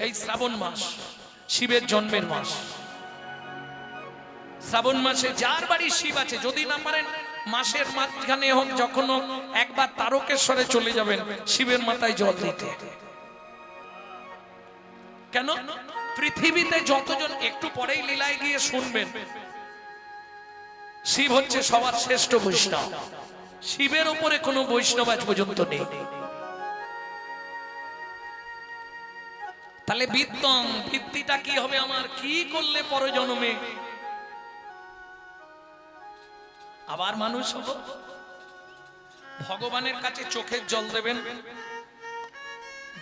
এই শ্রাবণ মাস শিবের জন্মের মাস। শ্রাবণ মাসে যার বাড়ি শিব আছে, যদি না পারেন মাসের মাঝখানে হোক, যখন হোক, একবার তারকেশ্বরে চলে যাবেন শিবের মাথায় জল দিতে। কেন? পৃথিবীতে যতজন, একটু পরেই লীলায় গিয়ে শুনবেন, শিব হচ্ছে সবার শ্রেষ্ঠ বৈষ্ণব। শিবের উপরে কোনো বৈষ্ণব আজ পর্যন্ত নেই। তাহলে বিদ্যং, ভিত্তিটা কি হবে আমার? কি করলে পরজন্মে আবার মানুষ হব? ভগবানের কাছে চোখের জল দেবেন,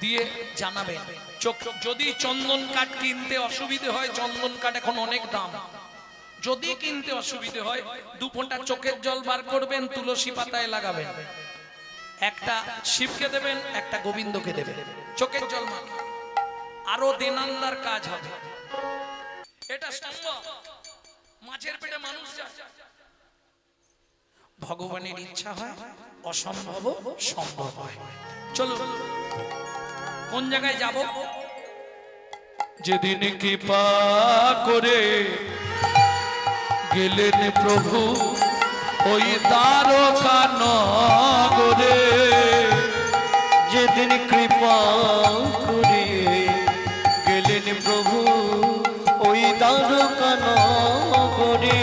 দিয়ে জানাবেন। চোখ, যদি চন্দন কাঠ কিনতে অসুবিধে হয়, চন্দন কাঠ এখন অনেক দাম, যদি কিনতে অসুবিধে হয়, 2 ফোঁটা চোখের জল বার করবেন, তুলসী পাতায় লাগাবেন, একটা শিবকে দেবেন, একটা গোবিন্দকে দেবেন, চোখের জল মাখে, আরো দেনান্দার কাজ হবে। এটা সম্ভব? মাছের পেটে মানুষ যায়। ভগবানের ইচ্ছা হয়, অসম্ভব সম্ভব হয়। চলো কোন জায়গায় যাব? যেদিন কৃপা করে গেলেন প্রভু ওই দ্বারকা নগরে, যেদিন কৃপা করে গেলেন প্রভু ওই দ্বারকা নগরে,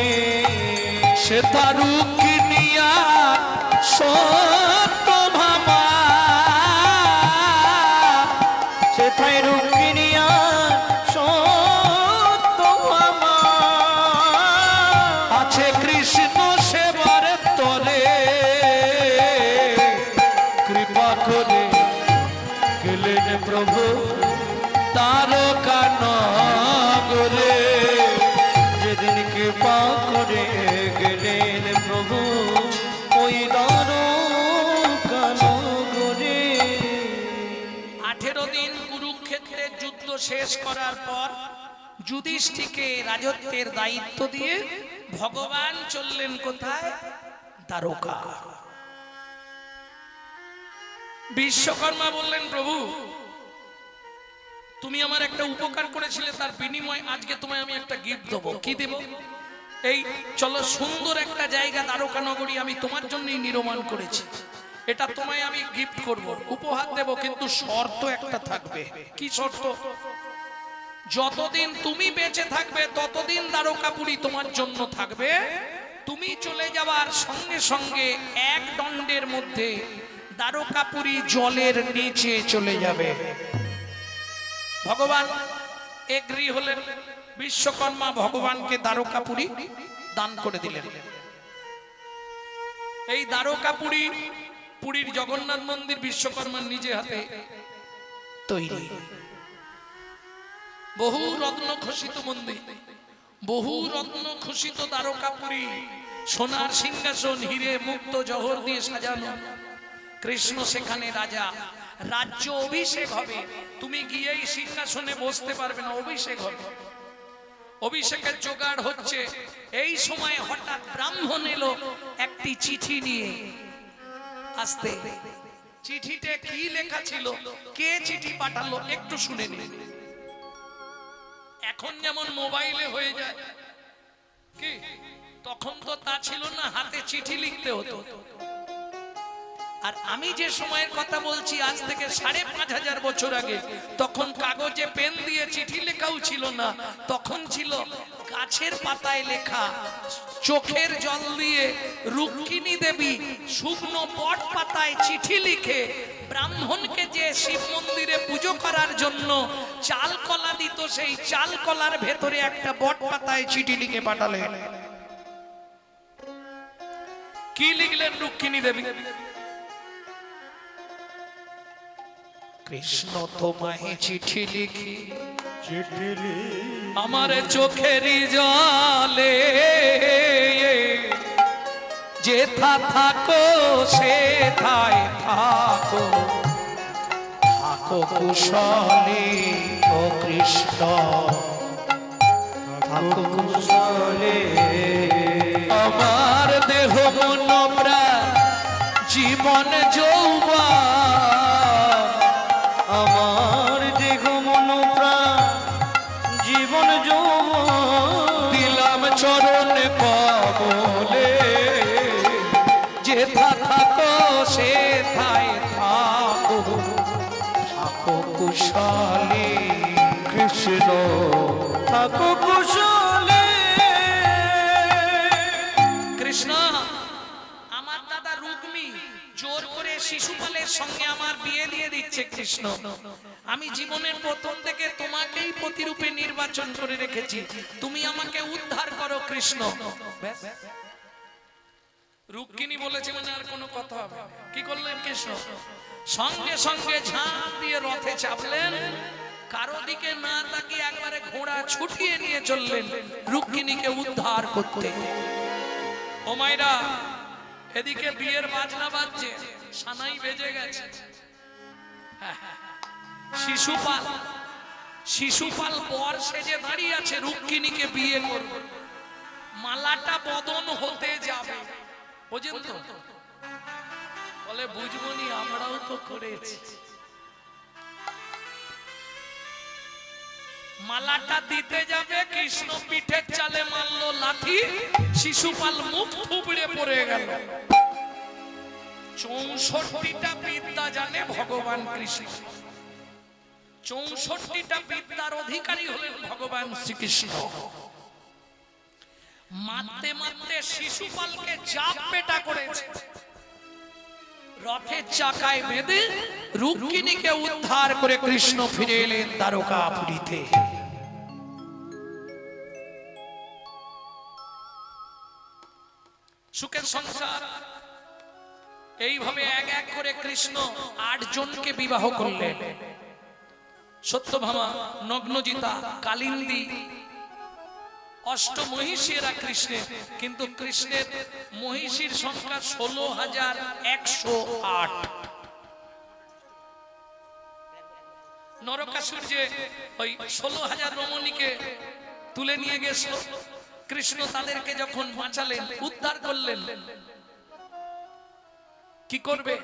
সে তারুকিনিয়া সত্যভামা, সেথায় রুক্মিণিয়া সত্যভামা, আছে কৃষ্ণ সেবার তরে, কৃপা করে গেলেন প্রভু দ্বারকা নগরে, যেদিন কৃপা করে গেলেন প্রভু ওই দ্বারকা নগরে। 18 দিন কুরুক্ষেত্রের যুদ্ধ শেষ করার পর যুধিষ্ঠিরকে রাজত্বের দায়িত্ব দিয়ে ভগবান চললেন কোথায়? দ্বারকা। বিশ্বকর্মা বললেন, প্রভু তুমি আমার একটা উপকার করেছিলে, তার বিনিময়ে আজকে তোমায় আমি একটা গিফট দেবো। কি দেব? এই চলো, সুন্দর একটা জায়গা দ্বারকা নগরী আমি তোমার জন্যই নির্মাণ করেছি, এটা তোমায় আমি গিফট করব, উপহার দেব, কিন্তু শর্ত একটা থাকবে। কি শর্ত? যতদিন তুমি বেঁচে থাকবে ততদিন দ্বারকাপুরী তোমার জন্য থাকবে। তুমি চলে যাওয়ার সঙ্গে সঙ্গে 1 দণ্ডের মধ্যে দ্বারকাপুরী জলের নিচে চলে যাবে। ভগবান এগ্রি হলেন। বিশ্বকর্মা ভগবানকে দ্বারকাপুরী দান করে দিলেন। এই দ্বারকাপুরী, পুরীর জগন্নাথ মন্দির বিশ্বকর্মার নিজে হাতে তৈরি। বহু রত্ন খচিত মন্দির, বহু রত্ন খচিত দ্বারকাপুরী, সোনার সিংহাসন, হিরে মুক্ত জহর দিয়ে সাজানো। কৃষ্ণ সেখানে রাজা, রাজ্য অভিষেক হবে। তুমি গিয়েই সিংহাসনে বসতে পারবে না, অভিষেক হবে। অভিষেকের জোগাড় হচ্ছে। এই সময় হঠাৎ ব্রাহ্মণ এলো একটি চিঠি নিয়ে। আসতে, চিঠিতে কি লেখা ছিল, কে চিঠি পাঠালো একটু শুনে নিন। এখন যেমন মোবাইলে হয়ে যায়, কি তখন তো তা ছিল না, হাতে চিঠি লিখতে হতো। আর আমি যে সময়ের কথা বলছি, আজ থেকে 5500 বছর আগে, তখন কাগজে পেন দিয়ে চিঠি লেখাও ছিল না, তখন ছিল গাছের পাতায় লেখা। চোখের জল দিয়ে রুক্মিণী দেবী শুকনো বট পাতায় চিঠি লিখে ব্রাহ্মণকে যে শিব মন্দিরে পুজো করার জন্য চাল কলা দিত, সেই চাল কলার ভেতরে একটা বট পাতায় চিঠি লিখে পাঠালেন। কি লিখলেন রুক্মিণী দেবী? কৃষ্ণ তোমায় চিঠি লিখি, আমার চোখের জলে, যেথা থাকো সেথায় থাকো, থাকো কুশলে ও কৃষ্ণ, থাকো কুশলে। আমার দেহ মন প্রাণ জীবন যৌবন, আমার দেহ মন প্রাণ জীবন যৌবন দিলাম চরণ কমলে, যেথা থাকো সেথায় থাকো, থাকো কুশলে। কৃষ্ণ থাকো কুশলে। কৃষ্ণ, আমার দাদা রুক্মী জোর করে শিশুপালের সঙ্গে আমার বিয়ে দিয়ে দিচ্ছে। কৃষ্ণ, আমি জীবনের প্রথম থেকে তোমাকেই প্রতিরূপে নির্বাচন করে রেখেছি, তুমি আমাকে উদ্ধার করো কৃষ্ণ। রুক্মিণী বলেছে মানে আর কোনো কথা হবে না। কি করলেন কৃষ্ণ? সঙ্গে সঙ্গে ঝাঁপ দিয়ে রথে চাপলেন, কারো দিকে না তাকিয়ে একবারে ঘোড়া ছুটিয়ে নিয়ে চললেন রুক্মিণীকে উদ্ধার করতে। ও মাইরা, এদিকে বিয়ের বাজনা বাজছে, সানাই বেজে গেছে। শিশুপাল, শিশুপাল বর সেজে দাঁড়িয়ে আছে, রুক্মিণীকে বিয়ে করবে। মালাটা বদন হতে যাবে, বুঝেন তো? বলে বুঝবো নি, আমরাও তো করেছি। মালাটা দিতে যাবে, কৃষ্ণ পিঠের চালে মারলো লাথি, শিশুপাল মুখ থুবড়ে পড়ে গেল। 64টা বিদ্যা জানে ভগবান কৃষ্ণ, 64টা বিদ্যার অধিকারী হলেন ভগবান শ্রীকৃষ্ণ। মারতে মারতে শিশুপালকে জাপ পেটা করেছে, রথের চাকায় বেঁধে রুক্মিণীকে উদ্ধার করে কৃষ্ণ ফিরে এলেন দ্বারকাপুরীতে। সুখের সংসার। এইভাবে এক এক করে কৃষ্ণ 8 জনকে বিবাহ করলেন। সত্যভামা, নগ্নজিতা, কালিন্দী, অষ্টমহিষীরা কৃষ্ণের, কিন্তু কৃষ্ণের মহিষীর সংখ্যা 16,108। নরকাসুর যে ওই 16,000 রমণীকে তুলে নিয়ে গেছিল, কৃষ্ণ তাদেরকে যখন বাঁচালেন, উদ্ধার করলেন, কি করবে?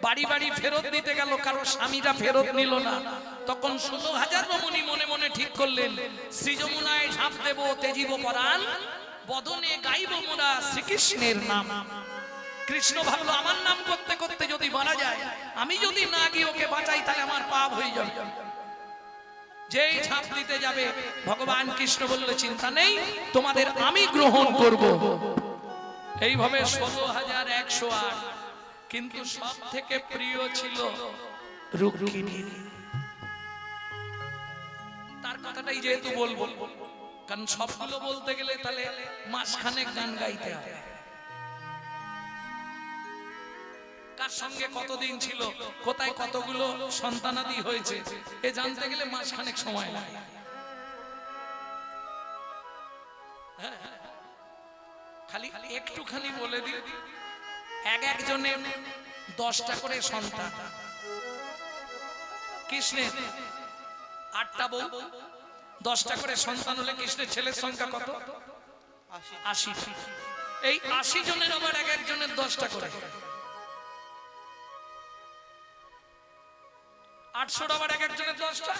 বাড়ি বাড়ি ফেরত দিতে গেল, কারো স্বামীরা ফেরত নিল না। তখন 16,000 রমণী মনে মনে ঠিক করলেন, শ্রীযমুনায় ঝাঁপ দেব তেজিব পরাণ, বদনে গাইব মোরা শ্রীকৃষ্ণের নাম। কৃষ্ণ ভাবলো, আমার নাম করতে করতে যদি মারা যায়, আমি যদি না গিয়ে ওকে বাঁচাই তাহলে আমার পাপ হয়ে যাবে। যেই ঝাঁপ দিতে যাবে, ভগবান কৃষ্ণ বললে চিন্তা নেই, তোমাদের আমি গ্রহণ করব। এইভাবে 16,108। কিন্তু সব থেকে প্রিয় ছিল রুক্মিণী। তার কথাটাই যেহেতু বলবো, কারণ সবগুলো বলতে গেলে তাহলে মাসখানেক গান গাইতে হবে। কার সঙ্গে কতদিন ছিল, কোথায় কতগুলো সন্তানাদি হয়েছে, এ জানতে গেলে মাসখানেক সময় লাগে। খালি একটুখানি বলে দিই, এক একজনের 10টা করে সন্তান। কৃষ্ণের 8টা বউ, 10টা করে সন্তান হলে কৃষ্ণের ছেলের সংখ্যা কত? 80। এই 80 জনের আবার এক একজনের 10টা করে, 800 আবার এক একজনের 10টা।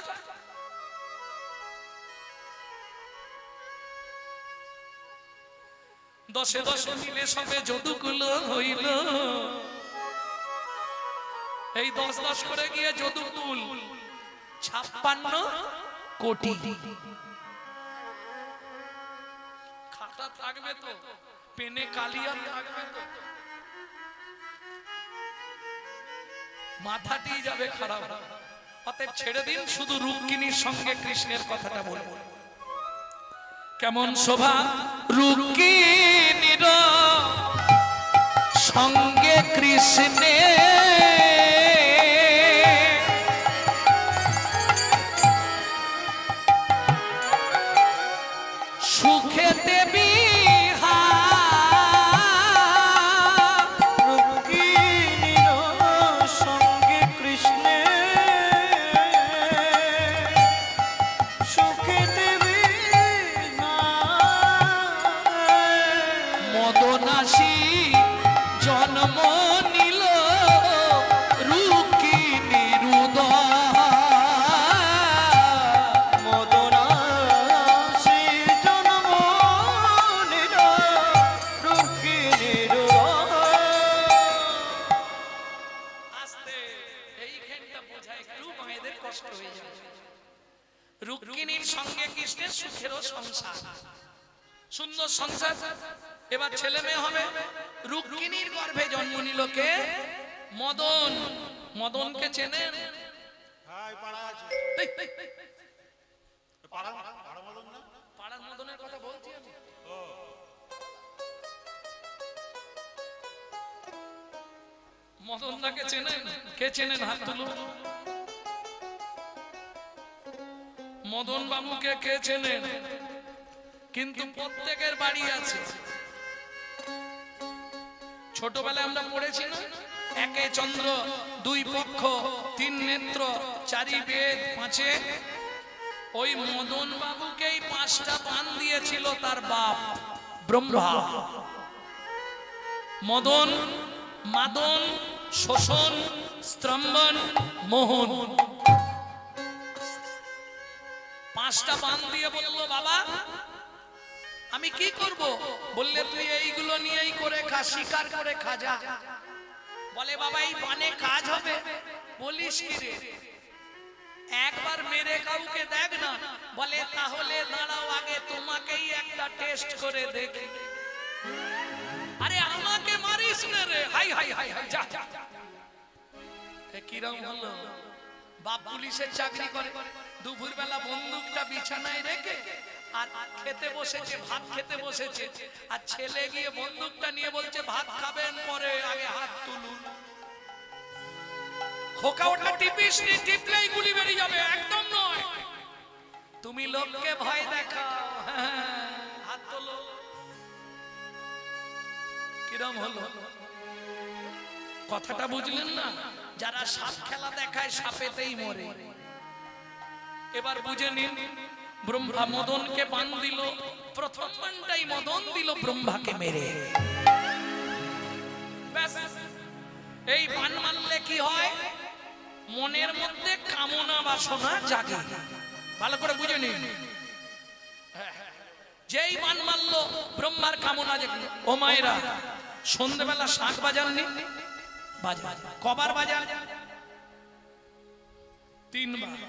দশে দশে মিলে সবে যদুকুল হইল, এই 10 করে গিয়ে যদুকুল 56 কোটি। খাতা থাকবে তো, পেনে কালিয়া থাকবে তো, মাথাটি যাবে খারাপ। অতএব ছেড়ে দিন, শুধু রুক্মিণীর সঙ্গে কৃষ্ণের কথাটা বলবো। কেমন শোভা রুক্মিণীর সঙ্গে কৃষ্ণে, সুখে দেবী রুক্মিণীর সঙ্গে কৃষ্ণের সুখেরও সংসার, সুন্দর সংসার। এবার ছেলে মেয়ে হবে। রুক্মিণীর গর্ভে জন্ম নিল কে? মদন। মদনকে চেনেন? পাড়ার মদনের কথা বলছি আমি। মদনদাকে চেনেন? কে চেনেন হাত তুলুন। মদন বাবুকে কে চেনেন? কিন্তু প্রত্যেকের বাড়ি আছে। ছোটবেলায় আমরা পড়েছি না, একে চন্দ্র, দুই পক্ষ, তিন নেত্র, চারি বেদ, পাঁচে। ওই মদন বাবুকেই 5টা পান দিয়েছিল তার বাপ ব্রহ্মা। মদন, মাদন, শোষণ, স্তম্ভন, মোহন। 5টা পান দিয়ে বলল, বাবা আমি কি করব? বললে তুই এইগুলো নিয়েই করে খা, শিকার করে খা যা। বলে বাবা এই পানে কাজ হবে? বলিস কি রে, একবার মেরে কাউকে দেখ না। বলে তাহলে দাঁড়াও আগে তোমাকেই একটা টেস্ট করে দেখি। আরে আমাকে মারিস না রে। হাই হাই হাই হাই, যা যা। কিরম হলো? বাপ পুলিশের চাকরি করে, দুপুর বেলা বন্দুকটা বিছানায় রেখে আর খেতে বসেছে, ভাত খেতে বসেছে, আর ছেলে গিয়ে বন্দুকটা নিয়ে বলছে ভাত খাবেন পরে, আগে হাত তুলুন। খোকা ওটা টিপিস নি, টিপলেই গুলি বেরিয়ে যাবে, একদম নয়। তুমি লোককে ভয় দেখাও, হাত তোলো। কিরম হলো? কথাটা বুঝলেন না? যারা সাপ খেলা দেখায় সাপেতেই মরে। এবার বুঝে নিন, ব্রহ্মা মদনকে পান দিল, প্রথম পানটাই মদন দিল ব্রহ্মাকে মেরে। ব্যাস, এই পান মানলে কি হয়? মনের মধ্যে কামনা বাসনা জাগে। ভালো করে বুঝে নিন। যেই পান মানলো ব্রহ্মার কামনা জাগলো। ও মায়েরা, সন্ধ্যেবেলা শাঁখ বাজাননি? বাজান। কবার বাজান? 3 বার।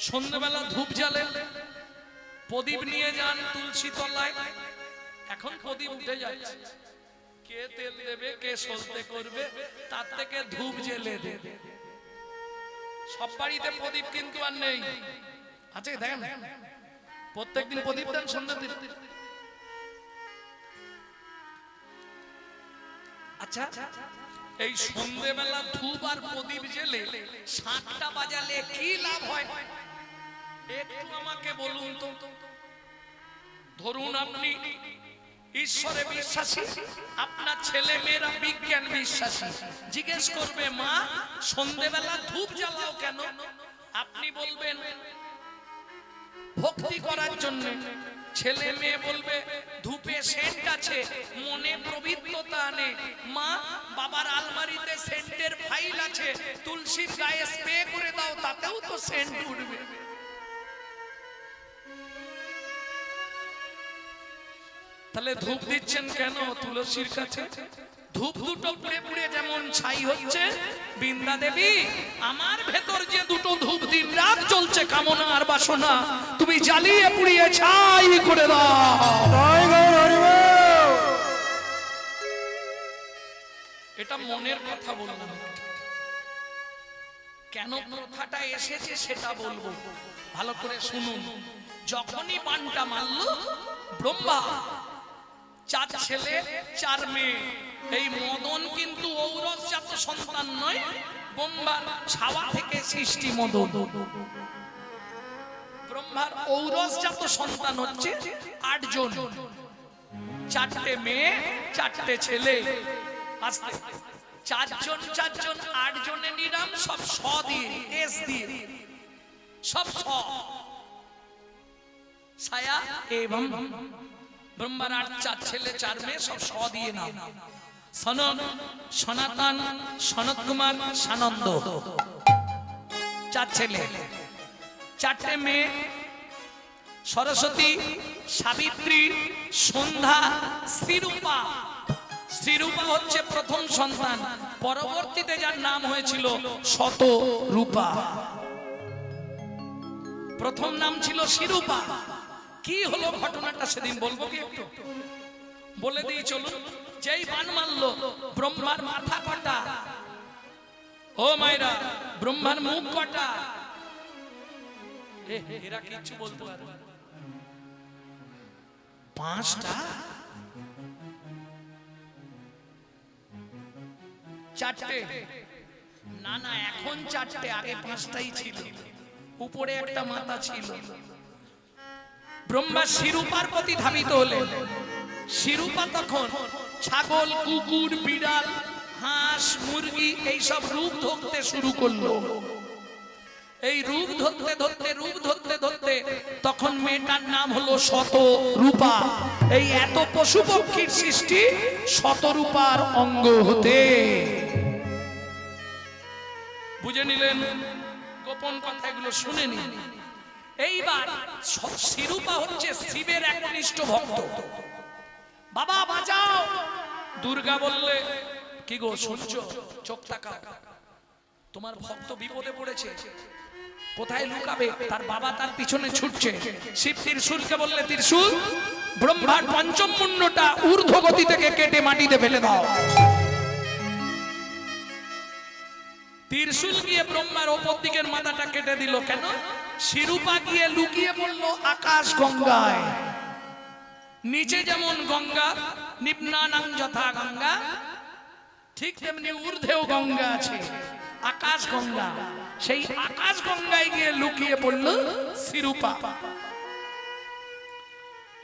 সন্ধ্যেবেলা ধূপ জ্বালেন, প্রদীপ নিয়ে যান তুলসী তলায়। এখন প্রদীপ উঠে যাচ্ছে, কে তেল দেবে, কে সলতে করবে, তার থেকে ধূপ জ্বেলে দেবে। সব বাড়িতে প্রদীপ কিন্তু আর নেই, আছে দেখেন, প্রত্যেকদিন প্রদীপ দেন সন্ধ্যা দিন। আচ্ছা, এই সন্ধ্যেবেলা ধূপ আর প্রদীপ জ্বেলে 7টা বাজালে কি লাভ হয়? একটু আমাকে বলুন তো। ধরুন আপনি ঈশ্বরে বিশ্বাসী, আপনার ছেলে মেয়েরা বিজ্ঞান বিশ্বাসী। জিজ্ঞেস করবে মা সন্ধ্যেবেলা ধূপ জ্বালাও কেন? আপনি বলবেন ভক্তি করার জন্য। ছেলে মেয়ে বলবে ধূপে সেন্ট আছে, মনে পবিত্রতা আনে। মা বাবার আলমারিতে সেন্টের ফাইল আছে, তুলসীর গায়ে স্প্রে করে দাও, তাতেও তো সেন্ট উঠবে। তাহলে ধূপ দিচ্ছেন কেন তুলসীর কাছে? ধূপ দুটো পুড়ে পুড়ে যেমন ছাই হচ্ছে, বৃন্দা দেবী আমার ভেতর যে দুটো ধূপ দিন রাত চলছে কামনা আর বাসনা, তুমি জ্বালিয়ে পুড়িয়ে ছাই করে দাও। এটা মনের কথা বললাম। কেন প্রথাটা এসেছে সেটা বলবো, ভালো করে শুনুন। যখনই পানটা মারল ব্রহ্মা, 4 ছেলে 4 মেয়ে। এই মদন কিন্তু ঔরসজাত সন্তান নয়, ব্রহ্মার ছাওয়া থেকে সৃষ্টি মদন। ব্রহ্মার ঔরসজাত সন্তান হচ্ছে 8 জন, 4টে মেয়ে 4টে ছেলে। আস্তে 4 জন 4 জন, 8 জনে নিরাম, সব স দিয়ে, এস দিয়ে, সব স। ছায়া এবং ব্রহ্মার 4 ছেলে 4 মেয়ে, সব স দিয়ে নাম। সনক, সনাতন, সনত কুমার, সানন্দ। 4 ছেলে 4টে মেয়ে, সরস্বতী, সাবিত্রী, সন্ধ্যা, শ্রীরূপা। শ্রীরূপা হচ্ছে প্রথম সন্তান, পরবর্তীতে যার নাম হয়েছিল শতরূপা। প্রথম নাম ছিল শিরূপা। কি হলো ঘটনাটা সেদিন বলবো কি একটু বলে দিই চলুন। যেই বান মারলো, ব্রহ্মার মাথা কটা, ও মায়েরা ব্রহ্মার মুখ কটা, এরা কিচ্ছু বলতে পারে না। 5টা 4টে না না, এখন 4টে, আগে 5টাই ছিল। উপরে একটা মাথা ছিল। ব্রহ্মা শিরূপার প্রতি ধাবিত হলেন। শিরূপা তখন ছাগল, কুকুর, বিড়াল, হাঁস, মুরগি এইসব রূপ ধরতে শুরু করলো। এই রূপ ধরতে ধরতে তখন মেয়েটার নাম হলো শতরূপা। এই এত পশু পক্ষীর সৃষ্টি শতরূপার অঙ্গ হতে। বুঝে নিলেন? গোপন কথা এগুলো শুনে নিন। এইবার শিরূপা হচ্ছে শিবের একনিষ্ঠ ভক্ত। বাবা বাঁচাও। দুর্গা বললে, কি গো শুনছো? চোখ তাকাও, তোমার ভক্ত বিপদে পড়েছে, কোথায় লুকাবে? তার বাবা তার পিছনে ছুটছে। শিব ত্রিশূলকে বললে, ত্রিশূল ব্রহ্মার পঞ্চম মুন্ডটা ঊর্ধ্ব গতি থেকে কেটে মাটিতে ফেলে দাও। ত্রিশূল গিয়ে ব্রহ্মার ওপর দিকের মাথাটা কেটে দিল। কেন? শিরূপা গিয়ে লুকিয়ে পড়লো আকাশ গঙ্গায়। নিচে যেমন গঙ্গা, নিম্নানাং যথা গঙ্গা, ঠিক তেমনি ঊর্ধ্বেও গঙ্গা আছে, আকাশ গঙ্গা। সেই আকাশ গঙ্গায় গিয়ে লুকিয়ে পড়ল শিরূপা।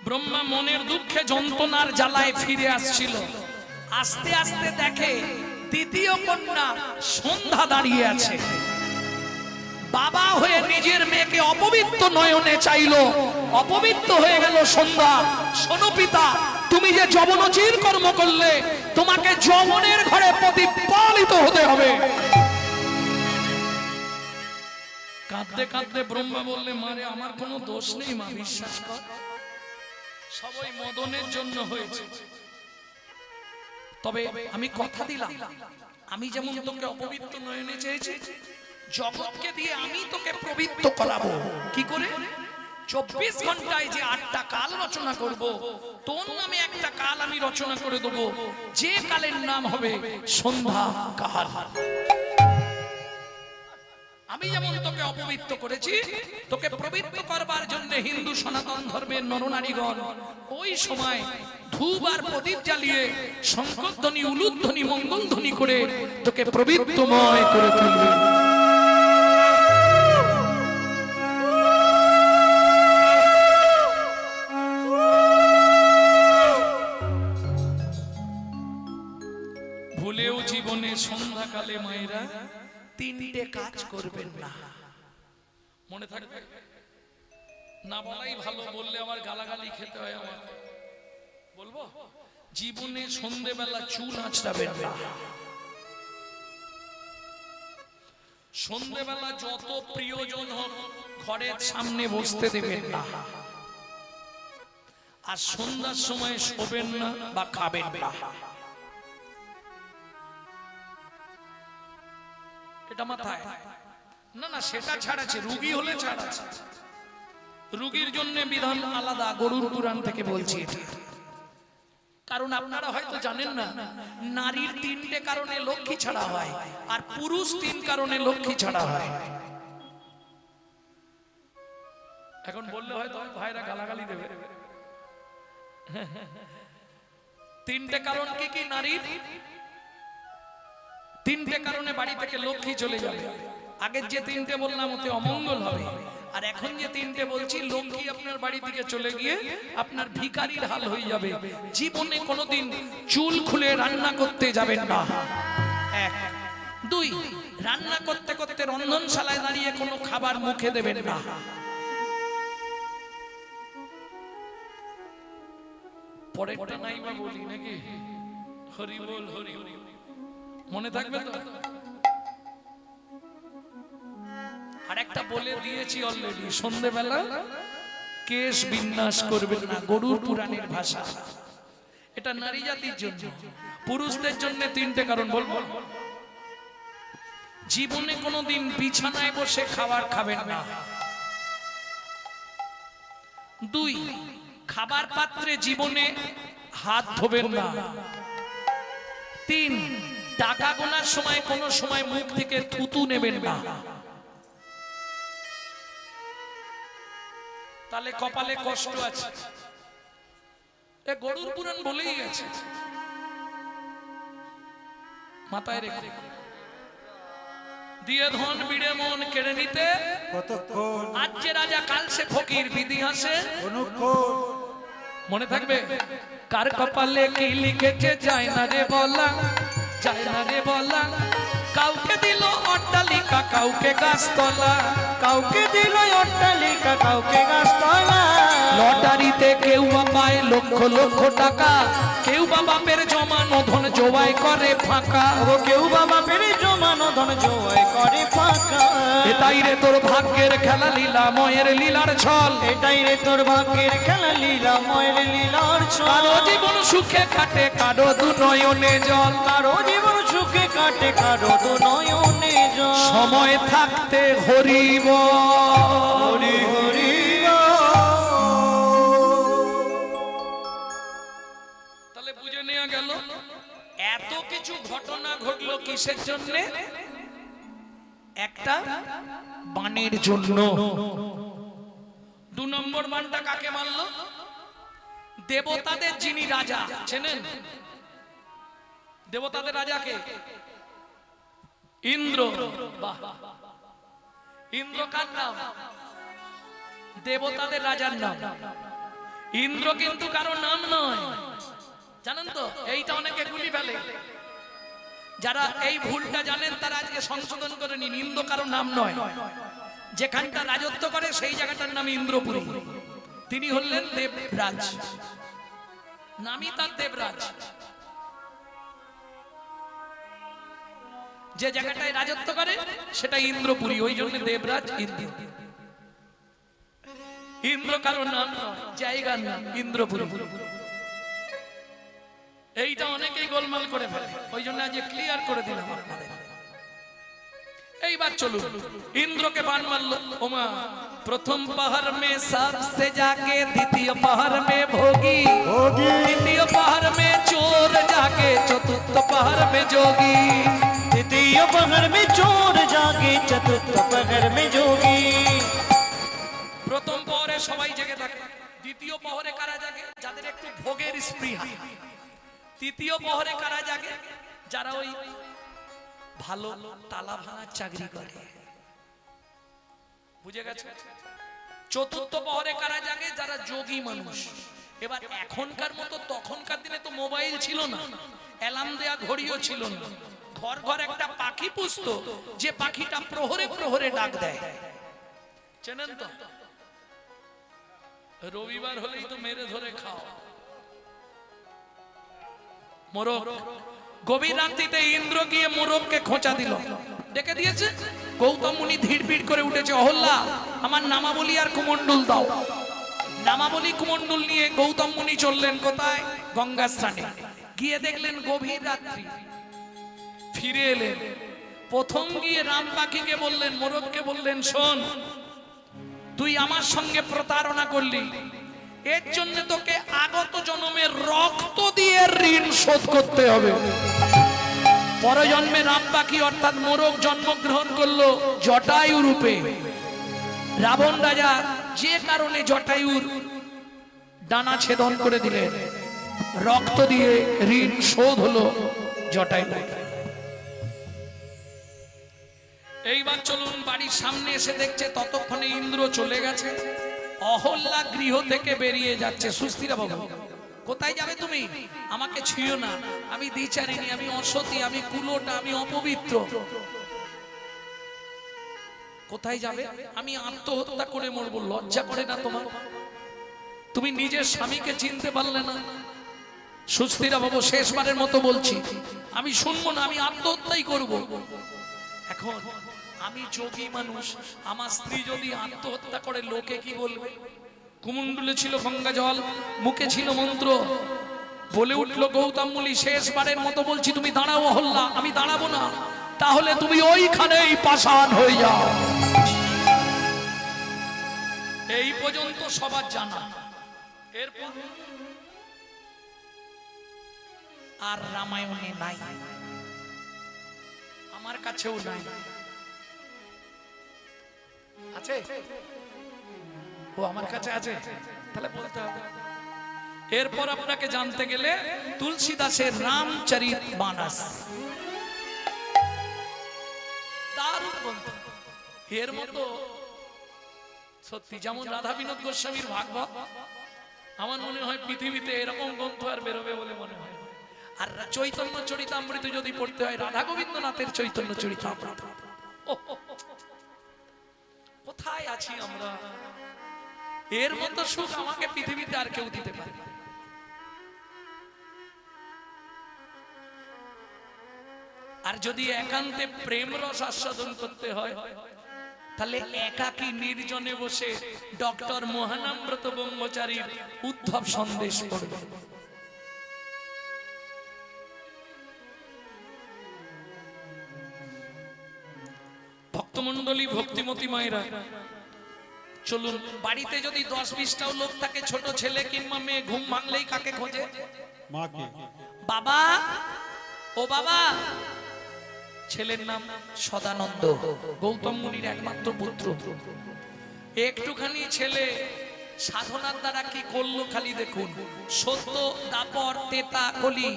ব্রহ্মা মনের দুঃখে যন্ত্রণার জ্বালায় ফিরে আসছিল। আস্তে আস্তে দেখে দ্বিতীয় কন্যা সন্ধ্যা দাঁড়িয়ে আছে। বাবা হয়ে নিজের মেয়েকে অপবিত্র নয়নে চাইলো, অপবিত্র হয়ে গেল সন্ধ্যা। শোনো পিতা, তুমি যে যবনোচির কর্ম করলে, তোমাকে যমনের ঘরে প্রতিপালিত হতে হবে। কাঁদতে কাঁদতে ব্রহ্মা বললে, মারে আমার কোনো দোষ নেই মা, বিশ্বাস কর, সবই মদনের জন্য হয়েছে। তবে আমি কথা দিলাম, আমি যেমন তোকে অপবিত্র নয়নে চেয়েছি, জগৎকে দিয়ে আমি তোকে পবিত্র করাবো। কি করে? 24 ঘন্টায় যে 8টা কাল রচনা করব, তোর নামে একটা কাল আমি রচনা করে দেবো, যে কালের নাম হবে সন্ধ্যা কাল। আমি যেমন তোকে অপবিত্র করেছি, তোকে পবিত্র করবার জন্য হিন্দু সনাতন ধর্মের নরনারীগণ ওই সময় ধূপ আর প্রদীপ জ্বালিয়ে শঙ্খধ্বনি, উলুধ্বনি, মঙ্গলধ্বনি করে তোকে পবিত্রময় করে তুলবে। ভুলেও জীবনে সন্ধ্যাকালে মায়েরা 3টে কাজ করবেন না। মনে থাকবে? না বলাই ভালো, বললে আমার গালাগালি খেতে হয়। আমার বলবো, জীবনে সন্ধ্যেবেলা চুল আঁচড়াবেন না। সন্ধ্যেবেলা যত প্রিয়জন হোক ঘরের সামনে বসতে দেবেন না। আর সন্ধ্যার সময় শোবেন না বা খাবেন না। এটা মাথায় না না, সেটা ছাড়াছে, রুগী হলে ছাড়াছে। রুগীর জন্য বিধান আলাদা, গরুর পুরাণ থেকে বলছি। কারণ আপনারা হয়তো জানেন না, নারীর 3টে কারণে লক্ষ্মী ছাড়া হয়, আর পুরুষ 3 কারণে লক্ষ্মী ছাড়া হয়। এখন বললে হয়তো ভাইরা গালাগালি দেবে। 3টে কারণ কি কি নারীর? 3টে কারণে বাড়ি থেকে লক্ষ্মী চলে যাবে। আগের যে 3টে বললাম ওতে অমঙ্গল হবে, আর এখন যে 3টে বলছি, লক্ষ্মী আপনার বাড়ি থেকে চলে গিয়ে আপনার ভিখারির হাল হয়ে যাবে। জীবনে কোনোদিন চুল খুলে রান্না করতে যাবেন না। 1 2 রান্না করতে করতে রন্ধনশালায় দাঁড়িয়ে কোনো খাবার মুখে দেবেন না। পরেরটা নাই বা বলি নাকি? হরি বল, হরি হরি, মনে থাকবে তো? আর একটা বলে দিয়েছি অলরেডি, সন্ধ্যেবেলা কেশ বিন্যাস করবেন না, গরুর পুরাণের ভাষা। এটা নারী জাতির জন্য। পুরুষদের জন্য 3টে কারণ বলবো। জীবনে কোনোদিন বিছানায় বসে খাবার খাবেন না। 2, খাবার পাত্রে জীবনে হাত ধোবেন না। 3, টাকা গোনার সময় কোনো সময় মুখ থেকে থুতু নেবেন না। তাহলে কপালে কষ্ট আছে। এ গরুর পুরাণ বলেই গেছে, মাথায় রেখে। দিয়ে ধন বিড়ে মন কেড়ে নিতে কতক্ষণ আজ যে রাজা কাল সে ফকির, বিধি হাসে অনুক্ষণ মনে থাকবে। কার কপালে কি লিখেছে যায় না রে বলা, যায় না রে বলা। কাউকে দিল অট্টালিকা, কাউকে গাছতলা, কাউকে দিল অট্টালিকা, কাউকে গাছতলা। লটারিতে কেউ বা পায় লক্ষ লক্ষ টাকা, কেউ বা বাপের জমানো ধন জোয়াই করে ফাঁকা। ও কেউ বাবা পেরে জমানো ধন জোয়াই করে ফাঁকা। এটাই রে তোর ভাগ্যের খেলা, লীলাময়ের লীলার ছল। এটাই রে তোর ভাগ্যের খেলা, লীলাময়ের লীলার ছল। কারো জীবন সুখে কাটে, কারো দু নয়নে জল। কারো জীবন সুখে কাটে, কারো দু নয়নে জল। সময় থাকতে হরিব হরি হরি তাহলে বুঝে নেওয়া গেল এত কিছু ঘটনা ঘটলো কিসের জন্য? একটা বানের জন্য। 2 নম্বর বানটা কাকে মারলো? দেবতাদের যিনি রাজা, চেনেন দেবতাদের রাজাকে? ইন্দ্র। বাহ, ইন্দ্র কার নাম? দেবতাদের রাজার নাম। ইন্দ্র কিন্তু কারো নাম নয়, জানেন তো? এইটা অনেকে গুলি ফেলে। যারা এই ভুলটা জানেন তারা আজকে সংশোধন করে নিন। ইন্দ্র কারো নাম নয়, যেখানটা রাজত্ব করে সেই জায়গাটার নাম ইন্দ্রপুরী। তিনি হলেন দেবরাজ, নামই তার দেবরাজ। যে জায়গাটায় রাজত্ব করে সেটা ইন্দ্রপুরী, ওই জন্য দেবরাজ ইন্দ্র। ইন্দ্র কারো নাম নয়, জায়গার নাম ইন্দ্রপুরী। এইটা অনেকেই গোলমাল করে ফেলে, ওই জন্য আজ ক্লিয়ার করে দিলাম আপনাদের। এইবার চলুন, ইন্দ্রকে বান মারলো। ওমা, প্রথম পাহাড় মে सबसे जाके, দ্বিতীয় পাহাড় মে ভোগী, তৃতীয় পাহাড় মে চোর जाके, চতুর্থ পাহাড় মে যোগী। তৃতীয় পাহাড় মে চোর জাগে, চতুর্থ পাহাড় মে যোগী। প্রথম পাহাড়ে সবাই জেগে থাকে। দ্বিতীয় পাহাড়ে কারা জাগে? যাদের একটু ভোগের স্পৃহা। তৃতীয় পাহাড়ে কারা জাগে? যারা ওই ভালো তালা ভাঙার চাকরি করে। বুঝে গেছে? চতুর্থ পাহাড়ে কারা জাগে? যারা যোগী মানুষ। এবার এখনকার মতো তখনকার দিনে তো মোবাইল ছিল না, অ্যালার্ম দেয়া ঘড়িও ছিল না। ঘর ঘর একটা পাখি পুষতো, যে পাখিটা প্রহরে প্রহরে ডাক দেয়। চেনেন তো? রবিবার হলেই তো মেরে ধরে খাও। মোরগ। গভীর রাত্রিতে ইন্দ্র গিয়ে মোরগকে খোঁচা দিল, ডেকে দিয়েছে। গৌতম মুনি ধীর করে উঠেছে। অহল্যা, আমার নামাবলী আর কুমন্ডল দাও। নামাবলী কুমন্ডল নিয়ে গৌতম মুনি চললেন কোথায়? গঙ্গা স্নানে। গিয়ে দেখলেন গভীর রাত্রি, ফিরে এলেন। প্রথম গিয়ে রাম পাখিকে বললেন, মোরগকে বললেন, শোন, তুই আমার সঙ্গে প্রতারণা করলি, এর জন্য তোকে আগত জন্মের রক্ত দিয়ে ঋণ শোধ করতে হবে। পরজন্মে রাম পাখি অর্থাৎ মোরগ জন্মগ্রহণ করলো জটায়ু রূপে। রাবণ রাজা যে কারণে জটায়ুর ডানা ছেদন করে দিলেন, রক্ত দিয়ে ঋণ শোধ হলো জটায়ু। এইবার চলুন, বাড়ির সামনে এসে দেখছে ততক্ষণে ইন্দ্র চলে গেছে। অহল্যা গৃহ থেকে বেরিয়ে যাচ্ছে। সুস্থিরা বাবু, কোথায় যাবে তুমি? আমাকে ছুঁয়ো না, আমি দ্বিচারিণী, আমি অসতী, আমি কুলোটা, আমি অপবিত্র। কোথায় যাবে? আমি আত্মহত্যা করে মরবো। লজ্জা করে না তোমার? তুমি নিজের স্বামীকে চিনতে পারলে না? সুস্থিরা বাবু, শেষবারের মতো বলছি, আমি শুনবো না, আমি আত্মহত্যাই করব। এখন আমি যোগী মানুষ, আমার স্ত্রী যদি আত্মহত্যা করে লোকে কি বলবে? কুমন্ডলে ছিল গঙ্গা জল, মুখে ছিল মন্ত্র। বলে উঠল গৌতম মুনি, শেষবারের মতো বলছি, তুমি দাঁড়াও অহল্যা। আমি দাঁড়াবো না, তাহলে তুমি ওইখানেই পাষাণ হয়ে যাও। এই পর্যন্ত সবার জানা। এরপর আর রামায়ণে নাই, আমার কাছেও নাই। আছে? ও আমার কাছে আছে, তাহলে বলতে হবে। এরপর আপনাকে জানতে গেলে তুলসীদাসের রামচরিতমানস, দারুণ গ্রন্থ। এর মতো সত্যি যেমন রাধা বিনোদ গোস্বামীর ভাগবত, আমার মনে হয় পৃথিবীতে এরকম গ্রন্থ আর বেরোবে বলে মনে হয়। আর চৈতন্য চরিতামৃত যদি পড়তে হয়, রাধা গোবিন্দনাথের চৈতন্য চরিতামৃত, কোথায় আছি আমরা? এর মতো সুখ আমাকে পৃথিবীতে আর কেউ দিতে পারে না। আর যদি একান্তে প্রেম রস আস্বাদন করতে হয়, তাহলে একাকী নির্জনে বসে ডক্টর মহানামব্রত ব্রহ্মচারীর উদ্ধব সন্দেশ পড়বে। ভক্তমন্ডলী, ভক্তিমতী মায়েরা, চলুন। বাড়িতে যদি 10-20টাও লোক থাকে, ছোট ছেলে কিংবা মেয়ে, ঘুম ভাঙলেই কাকে খোঁজে? মাকে। বাবা, ও বাবা। ছেলের নাম সদানন্দ, গৌতম মুনির একমাত্র পুত্র। একটুখানি ছেলে সাধনার দ্বারা কি করলো খালি দেখুন। সত্য, দাপর, তেতা, কলি,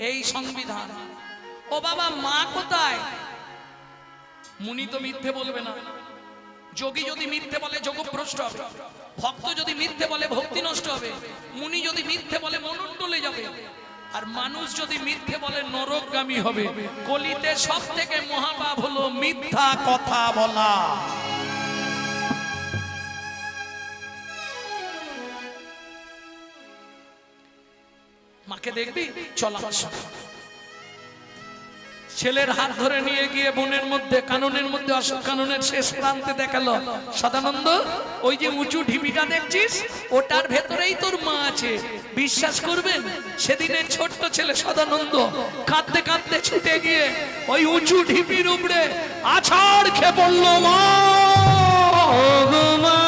এই সংবিধান। ও বাবা, মা কোথায়? মুনি তো মিথ্যে বলবে না। যোগী যদি মিথ্যে বলে যোগভ্রষ্ট হবে, ভক্ত যদি মিথ্যে বলে ভক্তি নষ্ট হবে, মুনি যদি মিথ্যে বলে মনন ডলে যাবে, আর মানুষ যদি মিথ্যে বলে নরকগামী হবে। কলিতে সব থেকে মহাপাপ হলো মিথ্যা কথা বলা। মাকে দেখবি, চল আমার সঙ্গে। ছেলের হাত ধরে নিয়ে গিয়ে বনের মধ্যে, কাননের মধ্যে, অশোক কাননের শেষ প্রান্তে দেখালো, সদানন্দ, ওই যে উঁচু ঢিপিটা দেখছিস, ওটার ভেতরেই তোর মা আছে। বিশ্বাস করবেন, সেদিনের ছোট্ট ছেলে সদানন্দ কাঁদতে কাঁদতে ছুটে গিয়ে ওই উঁচু ঢিপির উপরে আছাড় খেয়ে পড়ল। মা, মা,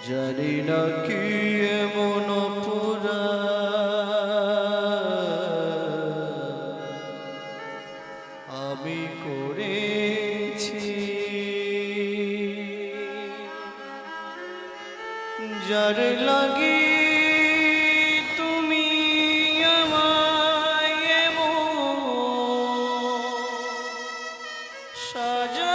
জানি না কি এমন পুরা আমি করেছি, যার লাগি তুমি আমায় এমন সাজা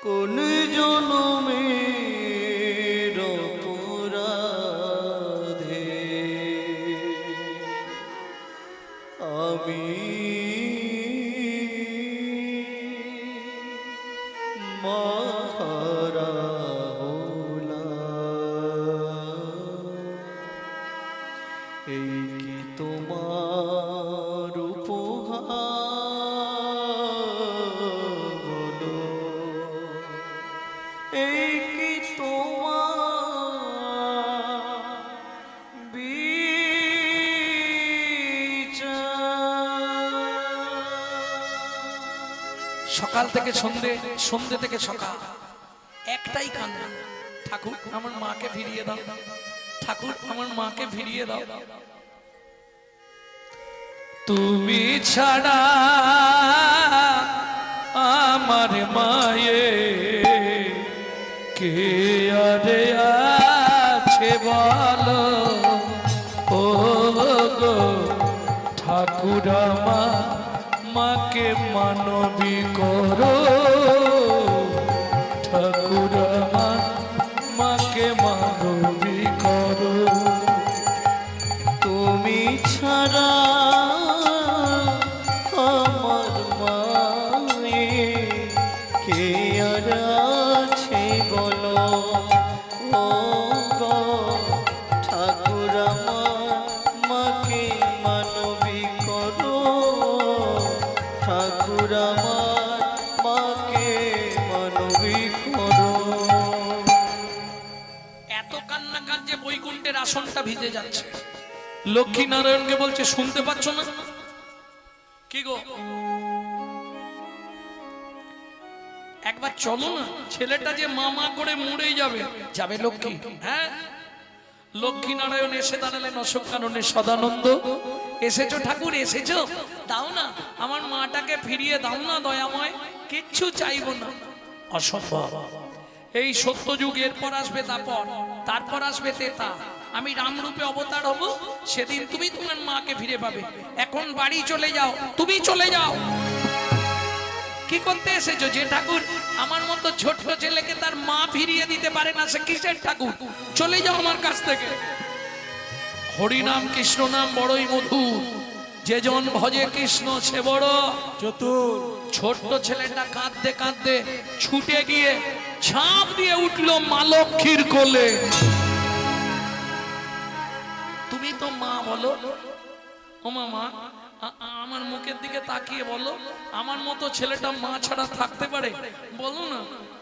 কোন জনমের অপরাধে আমি মাহারা হলাম। এই কি তোমার উপহার? এই কি তোমার বিচার? সকাল থেকে সন্ধে, সন্ধে থেকে সকাল, একটাই কান্না, ঠাকুর আমার মাকে ফিরিয়ে দাও, ঠাকুর আমার মাকে ফিরিয়ে দাও। তুমি ছাড়া আমার মায়ে কে আরে আছে বলো, ও গো ঠাকুর আমার মাকে মানবী করো, ঠাকুর আমার মাকে মানবী করো। চুলটা ভিজে যাচ্ছে। লক্ষ্মী নারায়ণকে বলছে শুনতে পাচ্ছ না? কি গো একবার চলো না, ছেলেটা যে মামা করে মরেই যাবে। যাবে লক্ষ্মী? হ্যাঁ। লক্ষ্মী নারায়ণ এসে দাঁড়ালেন অশোক কাননের সদানন্দ। এসেছো ঠাকুর, এসেছো, দাও না আমার মাটাকে ফিরিয়ে দাও না দয়াময়। কিচ্ছু চাইবো না। অসম্ভব। এই সত্য যুগ, এরপর আসবে তারপর, তারপর আসবে তেতা। আমি রামরূপে অবতার হব, সেদিন তুমি তোমার মাকে ফিরে পাবে। এখন বাড়ি চলে যাও, তুমি চলে যাও। কি করতে এসেছো? যে ঠাকুর আমার মতো ছোট্ট ছেলেকে তার মা ফিরিয়ে দিতে পারে না, সে কিসের ঠাকুর? চলে যাও আমার কাছ থেকে। হরিনাম কৃষ্ণ নাম বড়ই মধুর, যে জন ভজে কৃষ্ণ সে বড় চতুর। ছোট্ট ছেলেটা কাঁদতে কাঁদতে ছুটে গিয়ে ঝাঁপ দিয়ে উঠলো মা লক্ষ্মীর কোলে। তুমি তো মা, বলো ও মামা, আমার মুখের দিকে তাকিয়ে বলো, আমার মতো ছেলেটা মা ছাড়া থাকতে পারে? বলো না,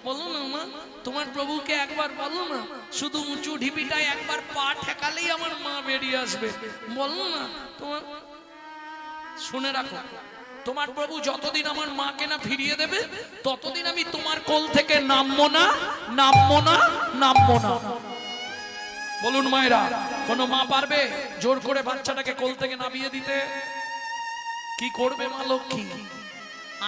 বলো না মা, তোমার প্রভুকে একবার বলো না, শুধু উঁচু ঢিপিটায় একবার পা ঠেকালেই আমার মা বেরিয়ে আসবে। বলো না তোমার। শুনে রাখো, তোমার প্রভু যতদিন আমার মাকে না ফিরিয়ে দেবে, ততদিন আমি তোমার কোল থেকে নামবো না, নামবো না, নামবো না। বলুন মায়েরা, কোন মা পারবে জোর করে বাচ্চাটাকে কোল থেকে নামিয়ে দিতে? কি করবে মা লক্ষ্মী?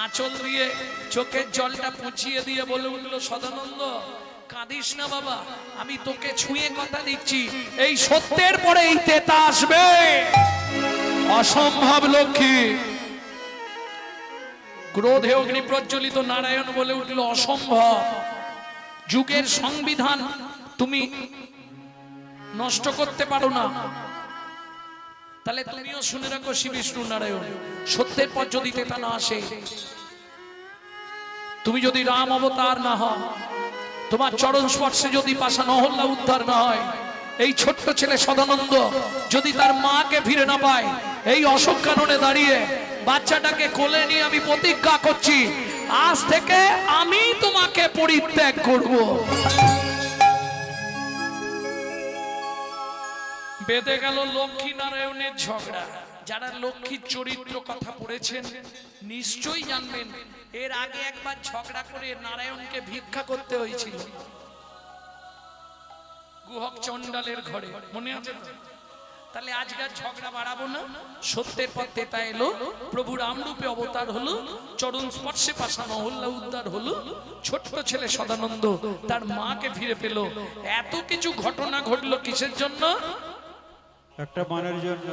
আঁচল দিয়ে চোখের জলটা পুছিয়ে দিয়ে বলে উঠলো, সদানন্দ কাঁদিস না বাবা, আমি তোকে ছুঁয়ে কথা দিচ্ছি, এই সত্যের পরে এই তেতা আসবে। অসম্ভব লক্ষ্মী। ক্রোধে অগ্নি প্রজ্বলিত নারায়ণ বলে উঠলো, অসম্ভব। যুগের সংবিধান তুমি নষ্ট করতে পারো না। তাহলে তুমিও শুনে রাখো, শ্রী বিষ্ণু নারায়ণ, সত্যের পর যদি তেতা না আসে, তুমি যদি রাম অবতার না হও, তোমার চরণ স্পর্শে যদি পাষাণ অহল্যা উদ্ধার না হয়, এই ছোট্ট ছেলে সদানন্দ যদি তার মাকে ফিরে না পায়, এই অশোক কাননে দাঁড়িয়ে বাচ্চাটাকে কোলে নিয়ে আমি প্রতিজ্ঞা করছি, আজ থেকে আমি তোমাকে পরিত্যাগ করব। বেঁধে গেল লক্ষ্মী নারায়ণের ঝগড়া। যারা লক্ষ্মীর চরিত্র কথা পড়েছেন নিশ্চয়ই জানবেন, এর আগে একবার ঝগড়া করে নারায়ণকে ভিক্ষা করতে হয়েছিল গুহক চণ্ডালের ঘরে, মনে আছে তো? তাহলে আজকের ঝগড়া বাড়াবো না, সত্যের পর তেতা এলো, প্রভু রামরূপে অবতার হলো, চরণ স্পর্শে পাষাণ অহল্যা উদ্ধার হলো, ছোট্ট ছেলে সদানন্দ তার মাকে ফিরে পেল। এত কিছু ঘটনা ঘটলো কিসের জন্য? একটা বানের জন্য।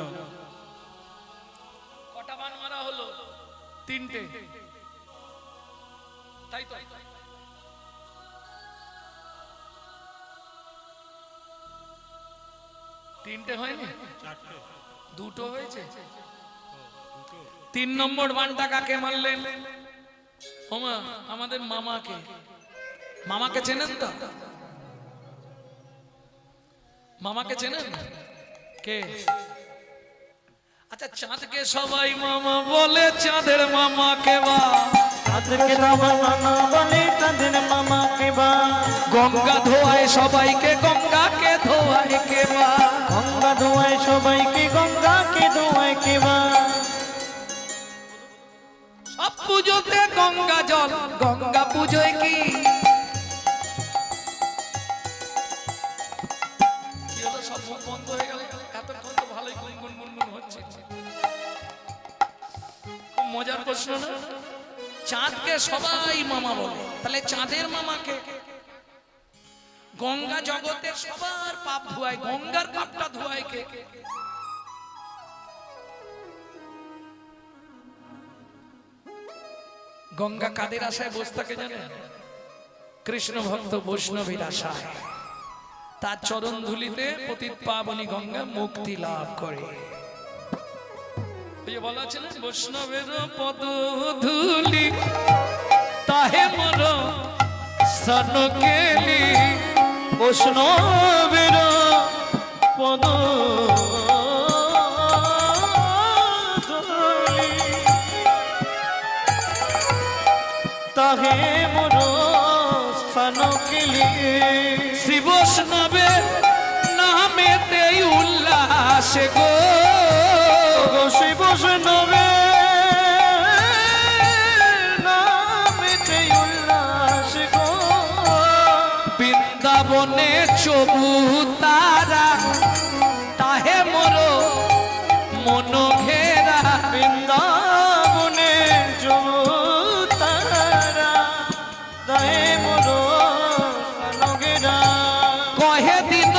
কটা বান মারা হলো? 3টে, তাই তো? তিনটে হয়নি, 2টো হয়েছে। 3 নম্বর বানটা কাকে মারলেন? ওমা, আমাদের মামাকে। মামাকে চেনেন তো? মামাকে চেনেন? কে? আচ্ছা, চাঁদকে সবাই মামা বলে, চাঁদের মামা কে বা? চাঁদকে মামা বলে, চাঁদের মামা কে বা? গঙ্গা ধোয়ায় সবাইকে, গঙ্গাকে ধোয়ায় কে বা? গঙ্গা ধোয়ায় সবাইকে, গঙ্গাকে ধোয়ায় কে বা? সব পুজোতে গঙ্গা জল, গঙ্গা পুজোয় কি? সব মুখ বন্ধ হয়ে গেল, এতক্ষণ তো ভালোই গুনগুন গুনগুন হচ্ছে। খুব মজার প্রশ্ন না? চাঁদকে সবাই মামা বলে, তাহলে চাঁদের মামাকে? গঙ্গা জগতের সবার পাপ ধোয়ায়, গঙ্গার পাপটা ধোয়ায় কে? গঙ্গা কাদের আশায় বসে থাকে জানেন? কৃষ্ণ ভক্ত বৈষ্ণবীর আশায়। তার চরণ ধুলিতে পতিত পাবনী গঙ্গা মুক্তি লাভ করে। বলা আছে না, বৈষ্ণবের পদ ধুলি তাহে মর স্থান কেলি। বৈষ্ণবের পদ ধুলি তাহে মোর স্থান কেলি। শ্রী বৈষ্ণবের নামেতে উল্লাস আসে গো বসে বসে নবে নামেতে উল্লাস গো বৃন্দাবনে চবুতারা তাহে মোর মন ঘেরা বৃন্দাবনে জোতারা দায়ে মোর নগেরা কহে দিন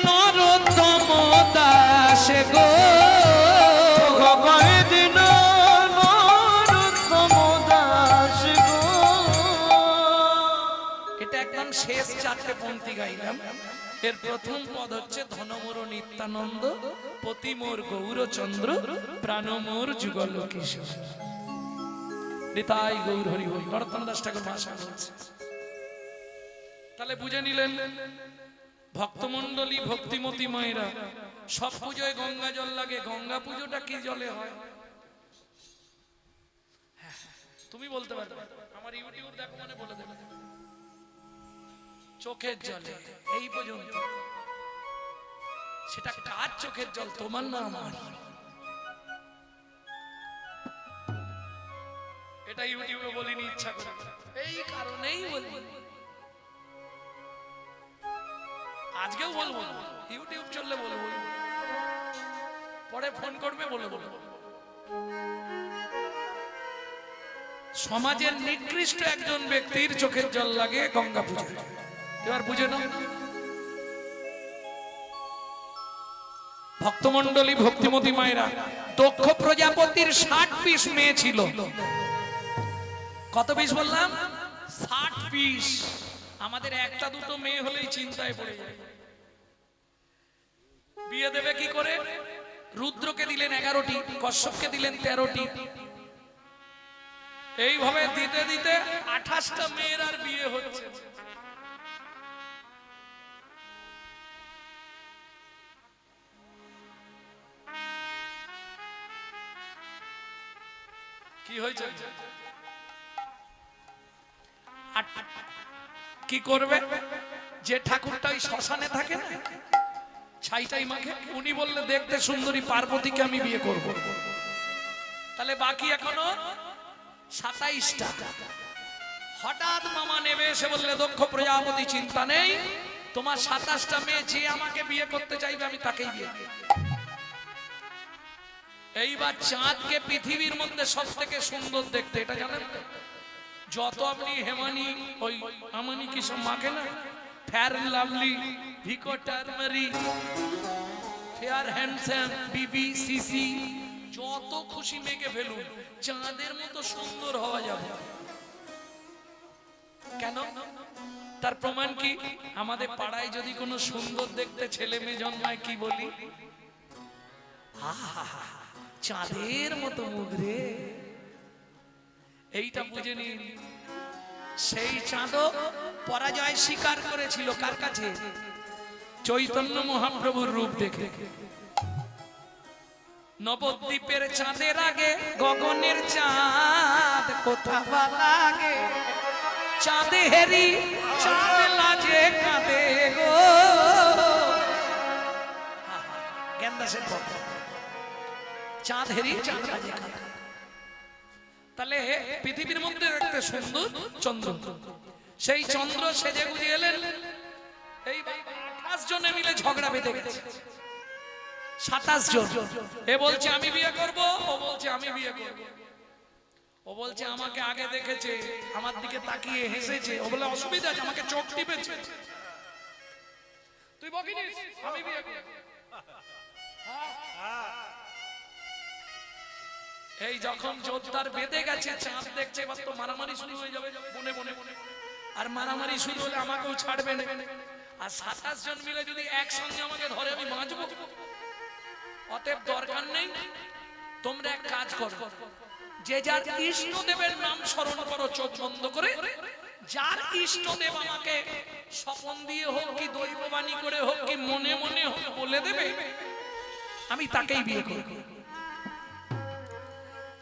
নরোত্তম দাস গো কয়ে দিন নরোত্তম দাস গো। এটা একদম শেষ চারটে পংক্তি গাইলাম। এর প্রথম পদ হচ্ছে ধনমোর নিত্যানন্দ পতি মোর গৌরচন্দ্র প্রাণমোর যুগল কিশোর নিতাই গৌর হরি হরি নরোত্তম দাস ঠাকুর ভাষা বলছে। তাহলে বুঝে নিলেন ভক্তমণ্ডলী ভক্তিমতী মায়েরা সব পুজোয় গঙ্গা জল লাগে, গঙ্গা পুজোটা কি জলে হয়? তুমি বলতে পারবে, আমার ইউটিউব দেখো মানে বলে দেবে চোখের জলে। এই পর্যন্ত সেটা কার চোখের জল, তোমার না আমার? এটা ইউটিউবে বলিনি ইচ্ছা করে, এই কারণেই বলি। আজকেও বলবো, ইউটিউব চললে বলবো, পরে ফোন করবে বলে বলবো। সমাজের নিকৃষ্ট একজন ব্যক্তির চোখের জল লাগে গঙ্গা পুজো। এবার বুঝে নাও, ভক্তমণ্ডলী ভক্তিমতী মায়েরা, দক্ষ প্রজাপতির 60 পিস মেয়ে ছিল। কত পিস বললাম? 60 পিস। আমাদের একটা দুটো মেয়ে হলেই চিন্তায় পড়ে যায়। বিয়ে দেবে কি করে? রুদ্রকে দিলেন 11টি, কশ্যপকে দিলেন 13টি, এইভাবে দিতে দিতে 28টা মেয়ের আর বিয়ে হচ্ছে। কি হয়েছে? কি করবে? যে ঠাকুরটা ওই শ্মশানে থাকে না, ছাইটাই মাখে, উনি বললে দেখতে সুন্দরী পার্বতীকে আমি বিয়ে করব। তাহলে বাকি এখনো 27টা। হঠাৎ মামা নেবে এসে বললে, দক্ষ প্রজাপতি চিন্তা নেই, তোমার 27টা মেয়ে যে আমাকে বিয়ে করতে চাইবে আমি তাকেই বিয়ে করব। এইবার চাঁদকে পৃথিবীর মধ্যে সব থেকে সুন্দর দেখতে, এটা জানেন তো? যত আপনি হেমানি ওই আমানি কি সব মাখে না, fair lovely, Vicco turmeric, fair handsome, BB, CC, যত খুশি মেঘে ফেলুন, চাঁদের মতো সুন্দর হওয়া যাবে। কেন? তার প্রমাণ কি? আমাদের পাড়ায় যদি কোনো সুন্দর দেখতে ছেলে মেয়ে জন্মায়, কি বলি? চাঁদের মতো মুখ রে। এইটা বুঝে নিন, সেই চাঁদও পরাজয় স্বীকার করেছিল কার কাছে? চৈতন্য মহাপ্রভুর রূপ দেখে। নবদ্বীপের চাঁদের আগে গগনের চাঁদ কোথা লাগে, চাঁদে হেরি চাঁদ লাজে কাঁদে গো। জ্ঞানদাসের কথা, চাঁদ হেরি চাঁদ লাজে কাঁদে। তাহলে পৃথিবীর মধ্যে দেখতে সুন্দর চন্দ্র, সেই চন্দ্র সেজে গুজে এলেন। এই 28 জনে মিলে ঝগড়া বেঁধে গেছে। 27 জন। এ বলছে আমি বিয়ে করব, ও বলছে আমি বিয়ে করব। ও বলছে আমাকে আগে দেখেছে, আমার দিকে তাকিয়ে হেসেছে। ও বলে অসুবিধা আছে, আমাকে চোখ টিপেছে। তুই বকিনিস, আমি বিয়ে করব। এই যখন জোরদার বেঁধে গেছে, চাঁদ দেখছে এবার তো মারামারি শুরু হয়ে যাবে বনে বনে বনে। আর মারামারি শুরু হলে আমাকেও ছাড়বে না। আর 27 জন মিলে যদি একসঙ্গে আমাকে ধরে, আমি বাঁচবো? অতএব দরকার নেই, তোমরা এক কাজ করো, যে যার ইষ্টদেবের নাম স্মরণ করো চোখ বন্ধ করে। যার ইষ্টদেব আমাকে স্বপন দিয়ে হোক কি দৈববাণী করে হোক কি মনে মনে হোক বলে দেবে, আমি তাকেই বিয়ে করব।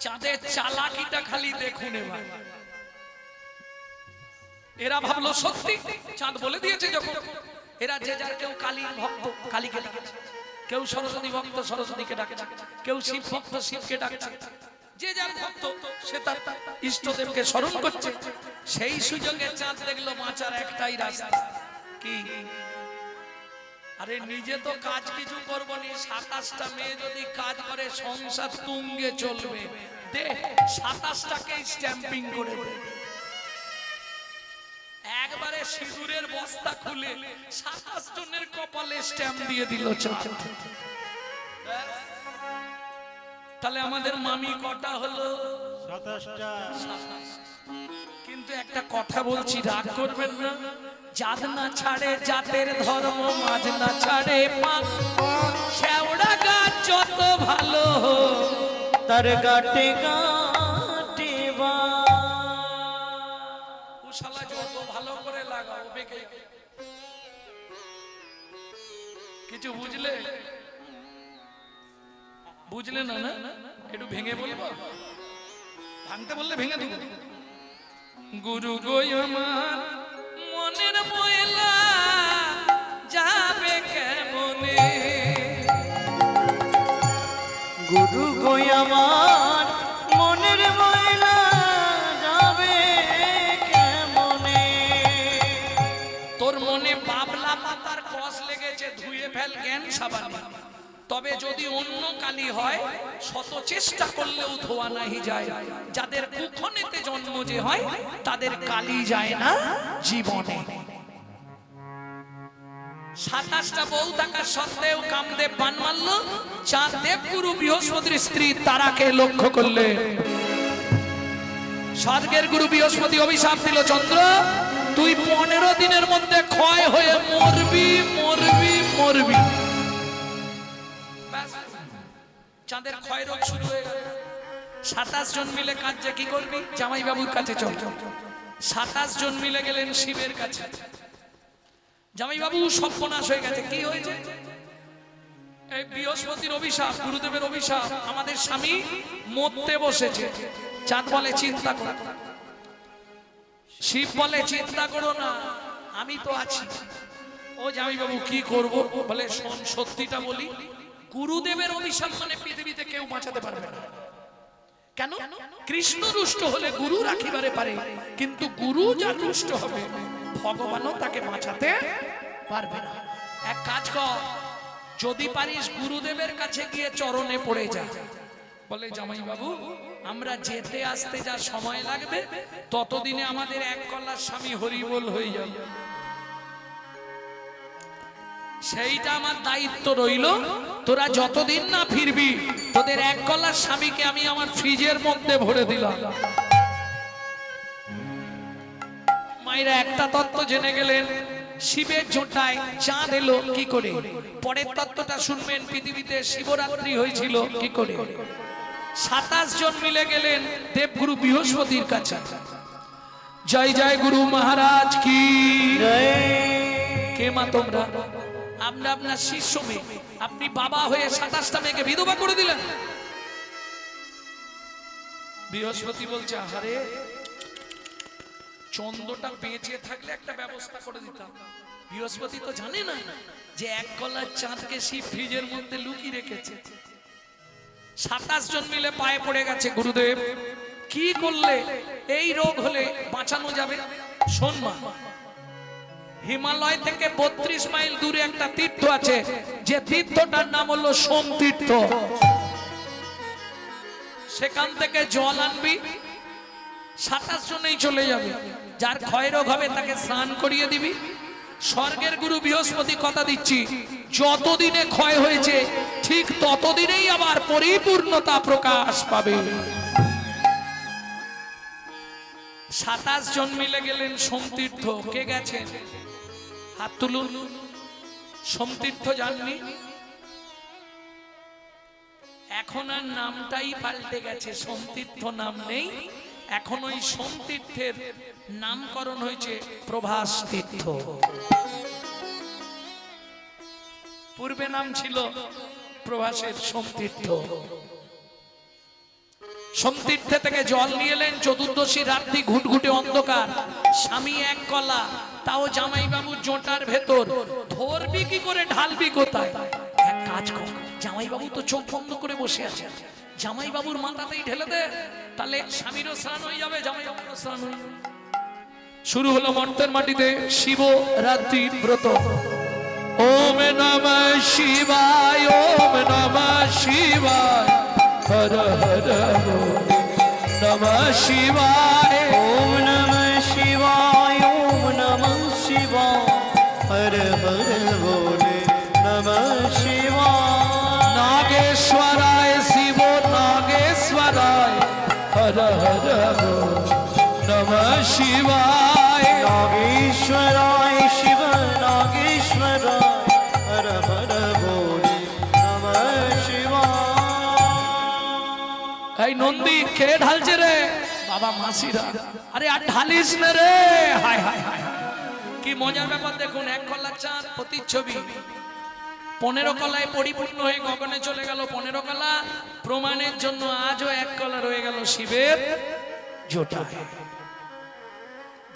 চাঁদের চালাকিটা খালি দেখুন। এবার এরা ভাবলো সত্যি চাঁদ বলে দিয়েছে। যখন এরা যে যার কেউ কালী ভক্ত, কালীকে লিখেছে, কেউ সরস্বতী ভক্ত সরস্বতীকে ডাকছে, কেউ শিব ভক্ত শিবকে ডাকছে, যে যার ভক্ত সে তার ইষ্টদেবকে স্মরণ করছে। সেই সুযোগে চাঁদ দেখলো বাঁচার একটাই রাস্তা কি, আরে নিজে তো কাজ কিছু করবো নি, 27টা মেয়ে যদি কাজ করে সংসার তুঙ্গে চলবে, দে 27টাকে স্ট্যাম্পিং করে দে। একবারে সিঁদুরের বস্তা খুলে 27 জনের কপালে স্ট্যাম্প দিয়ে দিল চাঁদ। তাহলে আমাদের মামি কটা হলো? 27টা। কিন্তু একটা কথা বলছি, রাগ করবেন না, জাত না ছাড়ে জাতের ধর্ম, মাঝ না ছাড়ে পাক, শেওড়া গাছ যত ভালো তার গাটে গাটে বা শালা যত ভালো করে লাগাও বেঁকে। কিছু বুঝলে? বুঝলে না? না একটু ভেঙে বলবো, ভাঙতে বললে ভেঙে দেব। গুরু গো আমার মনের ময়লা যাবে কেমনে, গুরু গো আমার মনের ময়লা যাবে কেমনে। তোর মনে বাবলা পাতার কষ লেগেছে, ধুয়ে ফেল জ্ঞান সাবানে। তবে যদি অন্য কালি হয় শত চেষ্টা করলেও ধোয়া নাহি যায়। যাদের কুক্ষণেতে জন্ম যে হয় তাদের কালি যায় না জীবনে। 27টা বউ থাকার সত্ত্বেও কামদেব বান মারল। চাঁদ দেবগুরু বৃহস্পতির স্ত্রী তারাকে লক্ষ্য করলে স্বর্গের গুরু বৃহস্পতি অভিশাপ দিল, চন্দ্র তুই 15 দিনের মধ্যে ক্ষয় হয়ে মরবি মরবি মরবি। চাঁদের ক্ষয় রোগ শুরু হয়ে গেল। 27 জন মিলে কাঁদছে, কি করবি? জামাই বাবুর কাছে চল। 27 জন মিলে গেলেন শিবের কাছে। জামাই বাবু সর্বনাশ হয়ে গেছে। কি হয়েছে? এই বৃহস্পতির অভিশাপ, গুরুদেবের অভিশাপ, আমাদের স্বামী মরতে বসেছে। চাঁদ বলে চিন্তা করো, শিব বলে চিন্তা করো না, আমি তো আছি। ও জামাই বাবু কি করব? বলে শোন, সত্যিটা বলি, গুরুদেবের অভিশাপ মানে পৃথিবীতে কেউ বাঁচাতে পারবে না। কেন? কৃষ্ণ রুষ্ট হলে গুরু রাখিবারে পারে, কিন্তু গুরু যার রুষ্ট হবে ভগবানও তাকে বাঁচাতে পারবে না। এক কাজ কর, যদি পারিস গুরুদেবের কাছে গিয়ে চরণে পড়ে যা। বলে জামাই বাবু আমরা যেতে আসতে যা সময় লাগবে ততদিনে আমাদের এক কলার স্বামী হরিবোল হয়ে যাবে, সেইটা আমার দায়িত্ব রইল। তোরা যতদিন না ফিরবি তোদের এক কলার স্বামীকে আমি আমার ফ্রিজের মধ্যে ভরে দিলাম। মায়েরা একটা তত্ত্ব জেনে গেলেন, শিবের জোটায় চাঁদ এলো কি করে। পরের তত্ত্বটা শুনবেন, পৃথিবীতে শিবরাত্রি হয়েছিল কি করে। 27 জন মিলে গেলেন দেবগুরু বৃহস্পতির কাছে। জয় জয় গুরু মহারাজ কি জয়। কে মা তোমরা? আমরা আপনার শিষ্য মেয়ে, আপনি বাবা হয়ে 27টা মেয়েকে বিধবা করে দিলেন। বৃহস্পতি বলছে আহারে, চন্দ্রটা বেঁচে থাকলে একটা ব্যবস্থা করে দিতাম। বৃহস্পতি তো জানে না যে এক কলার চাঁদকে শিব ফ্রিজের মধ্যে লুকিয়ে রেখেছে। 27 জন মিলে পায়ে পড়ে গেছে, গুরুদেব কি করলে এই রোগ হলে বাঁচানো যাবে? শোন মা, হিমালয় থেকে 32 মাইল দূরে একটা তীর্থ আছে, যে তীর্থটার নাম হলো সোম তীর্থ। সেখান থেকে জল আনবি, 27 জনেই চলে যাবে। যার ক্ষয় রোগ হবে তাকে স্নান করিয়ে দিবি। স্বর্গের গুরু বৃহস্পতি কথা দিচ্ছি, যতদিনে ক্ষয় হয়েছে ঠিক ততদিনেই আবার পরিপূর্ণতা প্রকাশ পাবে। 27 জন মিলে গেলেন সোমতীর্থ। কে গেছেন? হাত তুলুন। সোমতীর্থ যাননি? এখন আর নামটাই পাল্টে গেছে, সোমতীর্থ নাম নেই। এখন ওই সোমতীর্থের নামকরণ হয়েছে প্রভাস তীর্থ। পূর্বে নাম ছিল প্রভাসের সোমতীর্থ। সোমতীর্থে থেকে জল নিয়ে এলেন। চতুর্দশী রাত্রি, ঘুটঘুটে অন্ধকার, স্বামী এক কলা, তাও জামাই বাবুর জোটার ভেতর। ধরবি কি করে, ঢালবি কোথায়? এক কাজ কর, জামাইবাবু তো চোখ বন্ধ করে বসে আছে, জামাইবাবুর মাথাতেই ঢেলে দে, তাহলে স্বামীরও স্নান হয়ে যাবে, জামাইবাবুরও স্নান হয়ে যাবে। শুরু হলো মর্তের মাটিতে শিব রাত্রির ব্রত। ওম নমঃ শিবায়, ওম নমঃ শিবায়, হর হর নমঃ শিবায়, ওম নমঃ শিবায়, ওম নমঃ শিবায়, হর হর বলে নমঃ শিবায়। নাগেশ্বরায় শিব নাগেশ্বরায়, হর হর নমঃ শিবায়। নাগেশ্বরায় শিব নাগেশ্বরায়, হর হর বলে নমঃ শিবায়। এই নন্দী কে ঢালছে রে? বাবা মাসিরা। আরে আর ঢালিস না রে। হায় হায় হায়, কি মজার ব্যাপার দেখুন, এক কলার চাঁদ প্রতিচ্ছবি 15 কলায় পরিপূর্ণ হয়ে গগনে চলে গেল। 15 কলা প্রমাণের জন্য আজও এক কলা রয়ে গেল শিবের জটায়,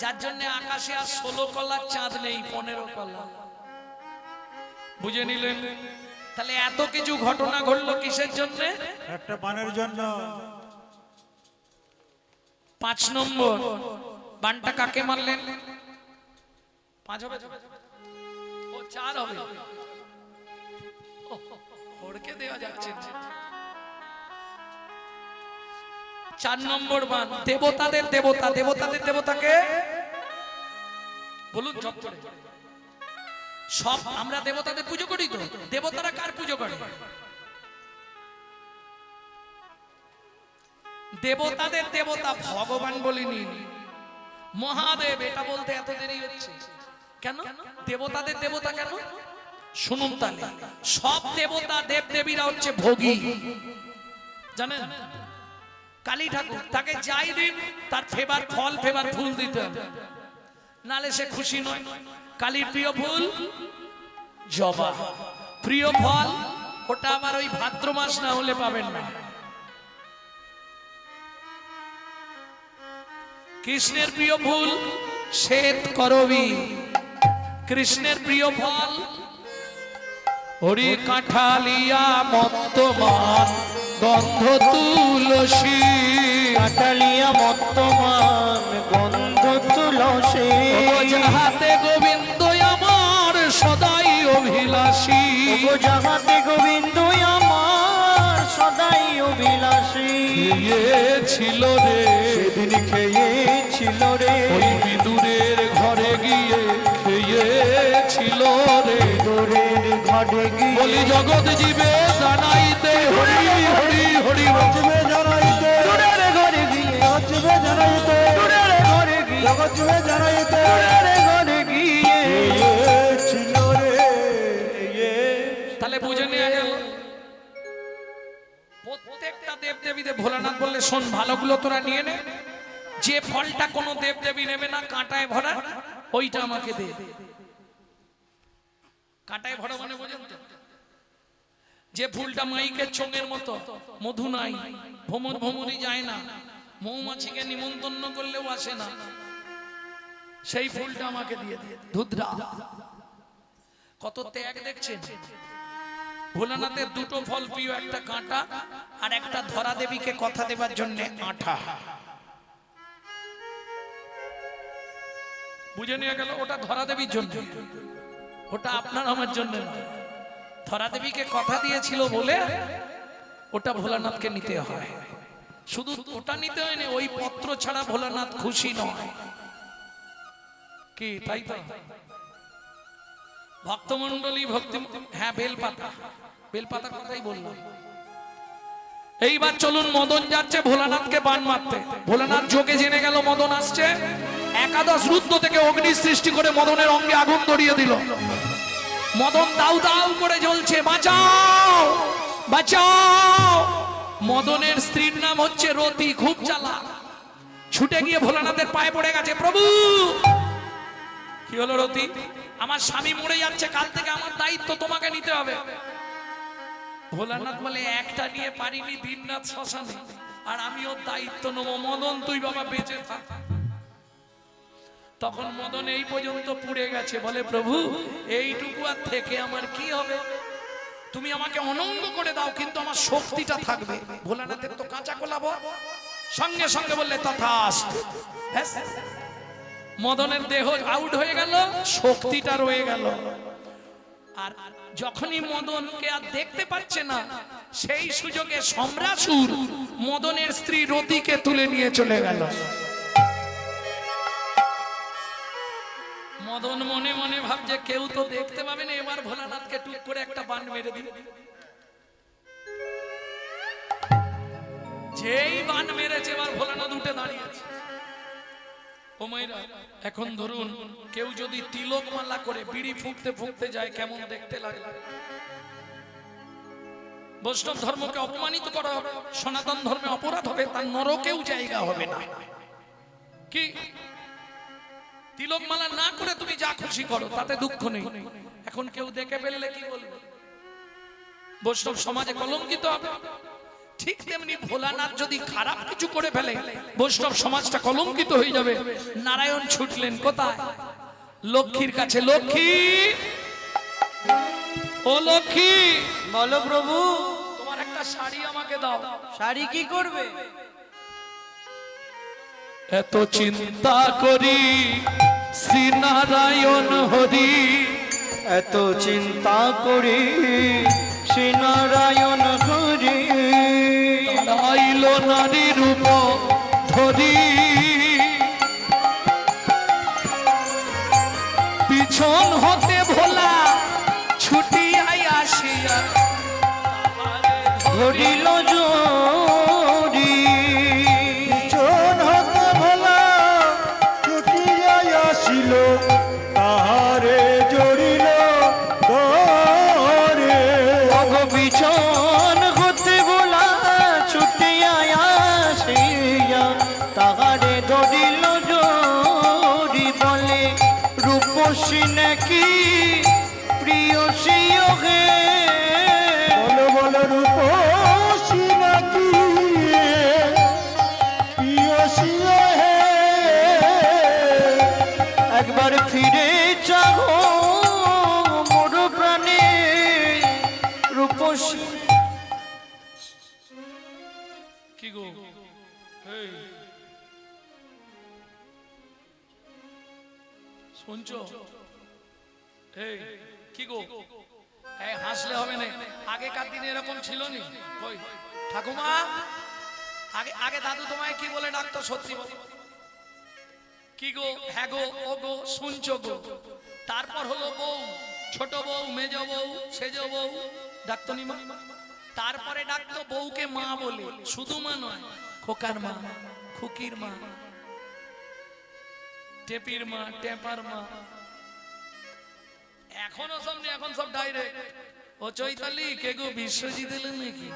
যার জন্য আকাশে আর 16 কলার চাঁদ নেই, 15 কলা। বুঝে নিলেন? তাহলে এত কিছু ঘটনা ঘটলো কিসের জন্য? একটা বানের জন্য। 5 নম্বর বানটা কাকে মারলেন? 5 হবে, ও 4 হবে, হড়কে দেওয়া যাচ্ছে। 4 নম্বর বান দেবতাদের দেবতা, দেবতাদের দেবতাকে বলুন জপ করে। সব আমরা দেবতাদের পুজো করি তো, দেবতারা কার পুজো করে? দেবতাদের দেবতা ভগবান বলিনি, মহাদেব। এটা বলতে এত দেরি হচ্ছে কেন? দেবতাদের দেবতা কেন শুনুন তাহলে। সব দেবতা দেব দেবীরা হচ্ছে ভোগী, জানেন? কালী ঠাকুর তাকে যাই দিন তার ফেবার ফল ফেবার ফুল দিতে হবে, নালে সে খুশি নয়। কালীর প্রিয় ফুল জবা, প্রিয় ফল ওটা আবার ওই ভাদ্র মাস না হলে পাবেন না। কৃষ্ণের প্রিয় ফুল শ্বেত করবী, কৃষ্ণের প্রিয় ফল হরি কাঁঠালিয়া মত্তমান গন্ধ তুলসী, কাটালিয়া মত্তমান গন্ধ তুলসী। ও যাহাতে গোবিন্দ আমার সদাই অভিলাষী, ও যাহাতে গোবিন্দ আমার সদাই অভিলাষী। খেয়েছিল রে সেদিন খেয়েছিল রে, ওই বিদুরের ঘরে গিয়ে খেয়েছিল রে। দূরের ঘাটে গিয়ে বলি জগৎ জীবে জানাইতে হরি হরি হরি জগৎজীবে জানাইতে, দূরের ঘরে গিয়ে, জগৎজীবে জানাইতে, দূরের ঘরে গিয়ে, জগৎজীবে জানাইতে, দূরের ঘরে গিয়ে ছিল রে। তাহলে বুঝে নিয়ে গেল প্রত্যেকটা দেব দেবীদের ভোলানাথ বললে শোন ভালোগুলো তোরা নিয়ে নে, যে ফলটা কোনো দেব দেবী নেবে না কাঁটায় ভরা ওইটা আমাকে দে। কাঁটায় ভরা মানে বোঝেন তো? যে ফুলটা মাইকের চোঙের মতো, মধু নাই, ভ্রমর ভ্রমরই যায় না, মৌমাছিকে নিমন্ত্রণ করলেও আসে না, সেই ফুলটা আমাকে দিয়ে দে। ধুধরা কত ত্যাগ দেখছেন। ভোলানাথের দুটো ফল প্রিয়, একটা কাঁটা আর একটা ধরা দেবীকে কথা দেবার জন্য আঠা। বুঝে নিয়ে গেল ওটা ধরা দেবীর জন্য, ওটা আপনার আমার জন্য নয়। ধরা দেবীকে কথা দিয়েছিল বলে ওটা ভোলানাথকে নিতে হয়। শুধু ওটা নিতে হয় না, ওই পত্র ছাড়া ভোলানাথ খুশি নয়। কি তাই তো? ভক্তমন্ডলী ভক্তি, হ্যাঁ বেলপাতা, বেলপাতার কথাই বললাম। এইবার চলুন, মদন যাচ্ছে ভোলানাথকে বান মারতে। ভোলানাথ যোগে জেনে গেল মদন আসছে, একাদশ রুদ্র থেকে অগ্নি সৃষ্টি করে মদনের অঙ্গে আগুন ধরিয়ে দিল। মদন দাউ দাউ করে জ্বলছে, বাঁচাও বাঁচাও। মদনের স্ত্রীর নাম হচ্ছে রতি, খুব চালাক। ছুটে গিয়ে ভোলানাথের পায়ে পড়ে গেছে, প্রভু। কি হলো রতি? আমার স্বামী মরে যাচ্ছে, কাল থেকে আমার দায়িত্ব তোমাকে নিতে হবে। ভোলানাথ বলে একটা নিয়ে পারিনি, দিন রাত শ্মশানে, আর আমি ওর দায়িত্ব নেবো। মদন তুই বাবা বেঁচে থাক। তখন মদন এই পর্যন্ত পুড়ে গেছে, বলে প্রভু এইটুকু আর থেকে আমার কি হবে? তুমি আমাকে অনঙ্গ করে দাও, কিন্তু আমার শক্তিটা থাকবে। ভোলানাথের তো কাঁচা কোলাবো, সঙ্গে সঙ্গে বললে তথাস্তু। ব্যাস, মদনের দেহ আউট হয়ে গেল, শক্তিটা রয়ে গেল। আর যখনই মদনকে আর দেখতে পাচ্ছে না, সেই সুযোগে সম্রাসুর মদনের স্ত্রী রতিকে তুলে নিয়ে চলে গেল। মদন মনে মনে ভাবছে কেউ তো দেখতে পাবে না, এবার ভোলানাথকে টুক করে একটা বান মেরে দিল। যেই বান মেরেছে, এবার ভোলানাথ উঠে দাঁড়িয়েছে। ও মাইরা, এখন ধরুন কেউ যদি তিলক মালা করে বিড়ি ফুঁকতে ফুঁকতে যায়, কেমন দেখতে লাগে? বৈষ্ণব ধর্মকে অপমানিত করা হবে, সনাতন ধর্মে অপরাধ হবে, তার নরকেও জায়গা হবে না। কি তিলক মালা না করে তুমি যা খুশি করো, তাতে দুঃখ নেই। এখন কেউ দেখে ফেললে কি বলবে? বৈষ্ণব সমাজে কলঙ্কিত হবে। ঠিক তেমনি ভোলানাথ যদি খারাপ কিছু করে ফেলে, বৈষ্ণব সমাজটা কলঙ্কিত হয়ে যাবে। নারায়ণ ছুটলেন কোথায়? লক্ষ্মীর কাছে। লক্ষ্মী, ও লক্ষ্মী, বলো প্রভু। তোমার একটা শাড়ি আমাকে দাও। শাড়ি কি করবে? এত চিন্তা করি শ্রী নারায়ণ হরি, এত চিন্তা করি শ্রী নারায়ণ হরি, আইল নারী রূপ ধরি, পিছন হতে ভোলা ছুটিয়াই আসিয়া ধরিল জোরি। পিছন হতে ভোলা ছুটিয়া আসিল, তাহারে জড়িল ধরে। অগ পিছন হতে বলা ছুটিয়া আসিয়া, তাহারে ধরিল জোরি। বলে রূপসী নাকি প্রিয়সী হে, বলো বলো রূপসী নাকি প্রিয়সী হে। একবার ফিরে চাও মোর প্রাণে রূপসী। কি গো, এই শুনছো? এই কি গো, এই হাসলে হবে না। আগেকার দিনে এরকম ছিল নি? কই ঠাকুমা, আগে আগে দাদু তোমায় কি বলে ডাকতো? সত্যি বলো। কি গো, হ্যাঁ গো, ও গো, শুনছো গো। তারপর হলো বউ, ছোট বউ, মেজ বউ, সেজ বউ, ডাকতো নি মা? তারপরে ডাকতো বউকে মা বলে। শুধু মা নয়, খোকার মা, খুকির মা, টেপির মা, টেপার মা। এখনো সব নেই, এখন সব ডাইরেক্ট। ও চৈতালি, কে গো, বিশ্বজিৎ এলেন নাকি?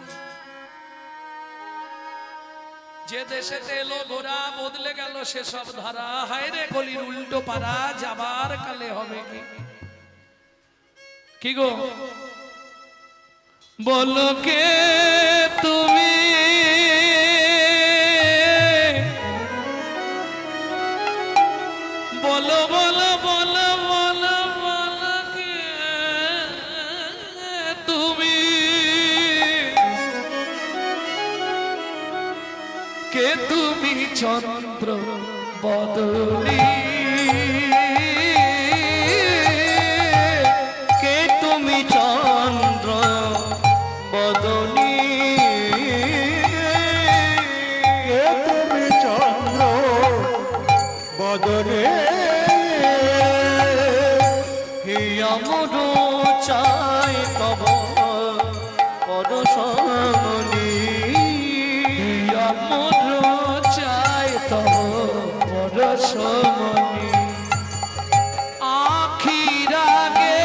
যে দেশেতে এলো গোরা বদলে গেল সেসব ধারা। হায় রে কলির উল্টো পারা, যাবার কালে হবে কি? কি গো, বলো কে তুমি? বলো বলো বলো বলো বলো কে তুমি? কে তুমি চন্দ্র বদনী? কে তুমি চন্দ্র বদনী? কে তুমি চন্দ্র বদনে? হিয়া মোর চাই তব পরশমণি। মোর চাই তব পরশমণি। আখির আগে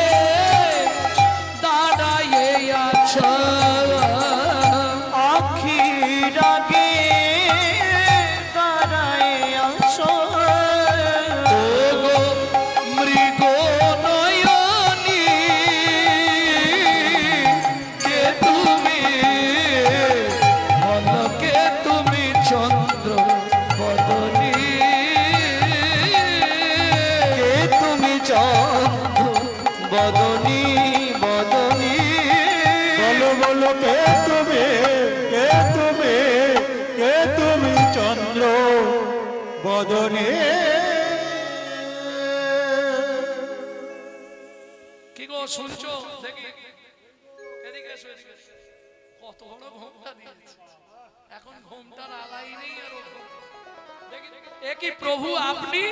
দাঁড়াইয়ে আছো, বদনে কি গো শুনছো দেখি এদিকে এসো, এদিকে এসো। কত বড় ঘোমটা দিয়েছে, এখন ঘোমটার আলাই নেই আর ও ঘোম। দেখি এ কি প্রভু আপনি?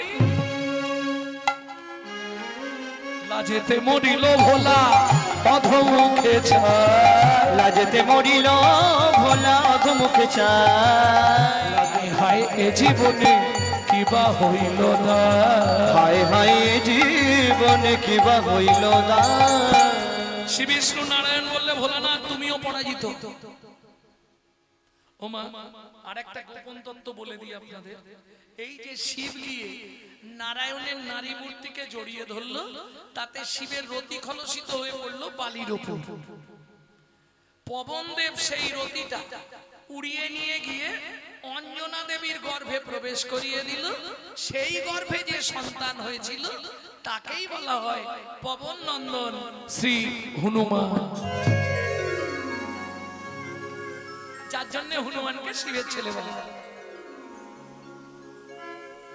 লাজেতে মরিল ভোলা অধমুখে ছায়, লাজতে মরিল ভোলা অধমুখে চায়। হায় এ জীবনে কিবা হইল না, হায় হায় এ জীবনে কিবা হইল না। শ্রী বিষ্ণু নারায়ণ বললে ভোলানাথ তুমিও পরাজিত। ওমা আরেকটা গোপন তত্ত্ব বলে দিই আপনাদের, এই যে শিব গিয়ে নারায়ণের নারী মূর্তিকে জড়িয়ে ধরলো, তাতে শিবের রতি খলসিত হয়ে পড়লো বালির উপর। পবনদেব সেই রতিটা উড়িয়ে নিয়ে গিয়ে অঞ্জনা দেবীর গর্ভে প্রবেশ করিয়ে দিল। সেই গর্ভে যে সন্তান হয়েছিল তাকেই বলা হয় পবন নন্দন শ্রী হনুমান, যার জন্য হনুমানকে শিবের ছেলে বলে।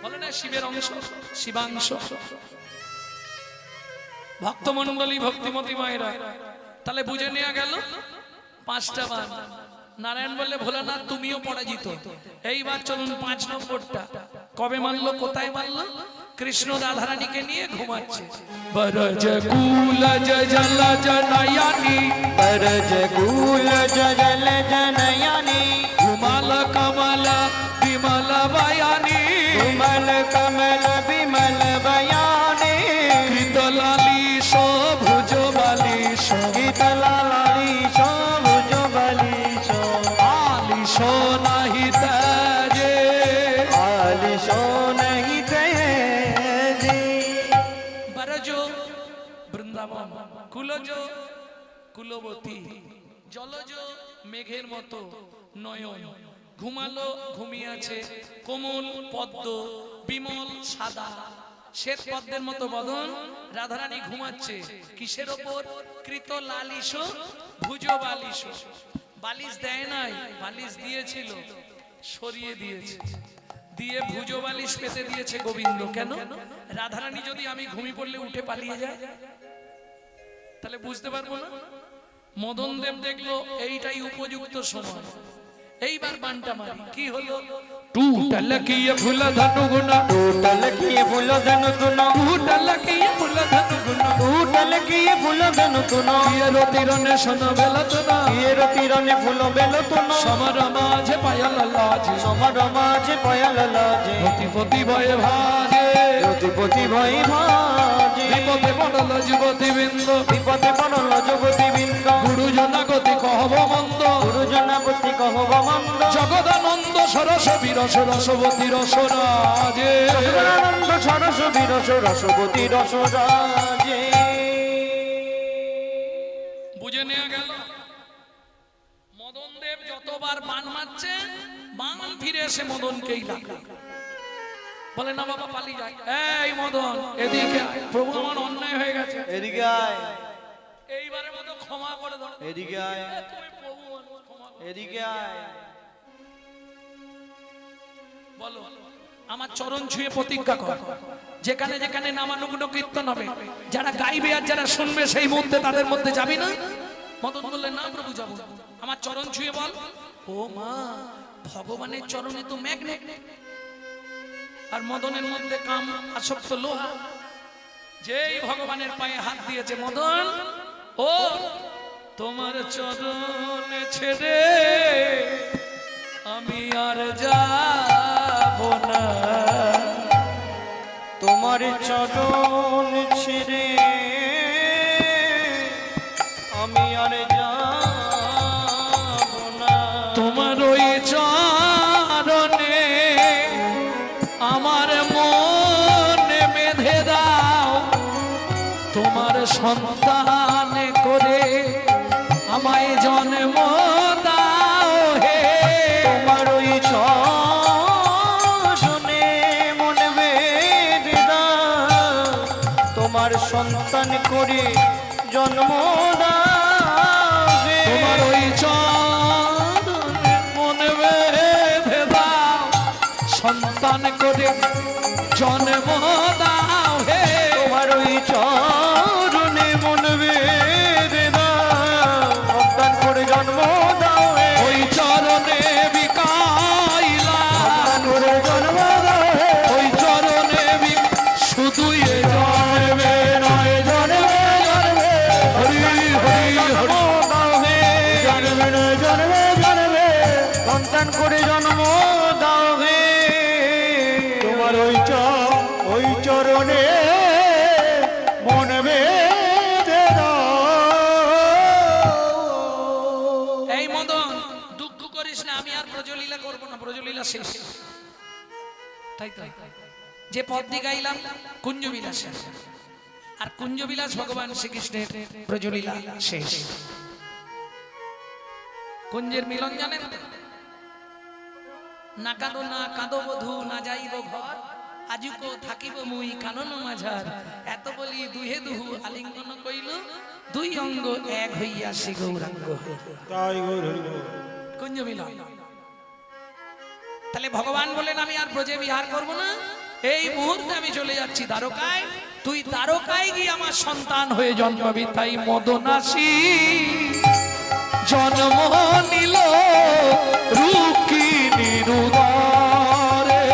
বলে না শিবের অংশ, শিবাংশ। ভক্তমন্ডলী ভক্তিমতী মায়েরা, তাহলে বুঝে নেওয়া গেল পাঁচটা বার। নারায়ণ বললে ভোলানাথ তুমিও পরাজিত। এইবার চলুন 5 নম্বরটা। কবে মানলো, কোথায় মানলো? কৃষ্ণ রাধারানীকে নিয়ে ঘুমাচ্ছে। বরজ কুল জল জনয়ানি, বরজ কুল জল জনয়ানি, ঘুমাল কমল বিমল বয়ানি, বিমল কমল বিমল বয়ানি, কৃত লালিশ ভুজ বালিশ, গীতলালিশ ভুজ বালিশ, আলিশ নাহি তাজে, আলিশ নাহি তেজি। বরজ বৃন্দাবন, কুলজ কুলবতী, জলজ মেঘের মতো নয়ন, ঘুমালো ঘুমিয়েছে কোমল পদ্ম, বিমল সাদা শ্বেত পদ্মের মতো বদন। রাধারানী ঘুমাচ্ছে কিসের ওপর? কৃত লালিশ ভুজ বালিশ। বালিশ দেয় নাই, বালিশ দিয়েছিল, সরিয়ে দিয়েছে, দিয়ে ভুজ বালিশ পেতে দিয়েছে গোবিন্দ। কেন? রাধারানী যদি আমি ঘুমিয়ে পড়লে উঠে পালিয়ে যায় তাহলে বুঝতে পারবো না। মদন দেব দেখলো এইটাই উপযুক্ত সময়, এইবার বানটা মারি। কি হলো? টুটল কিয়ে ফুল ধনু গুনা, टूटल किए फूल धनु तुनो, টুটল কিয়ে ফুল ধনু গুনা, टूटल किए फूल धनु तुनो, কিয়ে রতিরনে সোনা বেলত না, किए रतिरने फूल बेल तुनो, সমর মাঝে পায়াল লাজে, समर माझे पयल लाजे, রতিপতি ভয়ে ভাজে, रतिपति भई भाजे, বিপদে পড়ল যুবতী বৃন্দ, विपदे पड़ल जुगति बिंद, গুরুজনা গতি কহব মন্দ, गुरुजनपति कहब मंद, জগদানন্দ সরস বিরস রসবতী রসরাজে। सदानंद सरस बिरस रसवती रस राजे। বুঝে নেওয়া গেল মদন দেব যতবার বান মারছে, বান ফিরে এসে মদনকেই লাগে। বলে না বাবা পালিয়ে যায়। এই মদন এদিকে আয়, প্রভু আমার অন্যায় হয়ে গেছে, এদিকে আয়, এইবারের মতো ক্ষমা করে দাও। এদিকে আয়, তুমি প্রভু মানুষ, ক্ষমা করো। এদিকে আয়। বলো আমার চরণ ছুঁয়ে প্রতিজ্ঞা কর, যেখানে যেখানে নামানুগুণ কীর্তন হবে, যারা গাইবে আর যারা শুনবে সেই মুহূর্তে তাদের মধ্যে যাবি না? মদন বললেন না প্রভু যাবো। আমার চরণ ছুঁয়ে বল। ও মা, ভগবানের চরণে তো ম্যাগনেট, আর মদনের মধ্যে কাম আসক্ত লোহা। যেই ভগবানের পায়ে হাত দিয়েছে মদন, ও তোমার চরণে ছেড়ে আমি আর যাব না, তোমার চরণ ছেড়ে আমি আর যাব না, তোমার ওই চরণে আমার মনে বেঁধে দাও, তোমার সন্তান করে আমায় জন্ম দাও হে। তোমার ওই চরণে মনে বেঁধে দাও, তোমার সন্তান করে জন্ম দাও হে। তোমার ওই চরণে মনে বেঁধে দাও, সন্তান সন্তান করে জন্ম দাও হে তোমার ওই চরণে মন বেঁধে দাও, সন্তান করে জন্ম দাও হে। ওই চরণে বিকাইলা করে জন্ম দাও হে ওই চরণে শুধু এ জন্মে নয় জন্মে জন্মে হরি হরি হরি দাও হে। জন্মে জন্মে জন্মে সন্তান করে জন্ম দাও হে। তোমার ওই চরণে মন বেঁধে দাও। এই মদন দুঃখ করিস না, আমি আর ব্রজলীলা করবো না, ব্রজলীলা শেষ। তাই তো যে পদ্মে গাইলাম কুঞ্জবিলাস, আর কুঞ্জবিলাস ভগবান শ্রীকৃষ্ণের ব্রজলীলা শেষ। কুঞ্জের মিলন জানেন তো? না কাঁদো না কাঁদো বধূ না যাইব ঘর, আজুকো থাকিব মুই কানন মাঝার। এত বলি দুহে দুহু আলিঙ্গন কইল, দুই অঙ্গ এক হইয়া শ্রী গৌরাঙ্গ হইল। তাই গৌর হরি বল। কুঞ্জ মিলন। তাহলে ভগবান বলেন আমি আর ব্রজে বিহার করব না, এই মুহূর্তে আমি চলে যাচ্ছি দ্বারকায়, তুই দ্বারকায় গিয়ে আমার সন্তান হয়ে জন্মাবি। তাই মদনাসী জন্ম নিল রুক্মিণীর উদরে।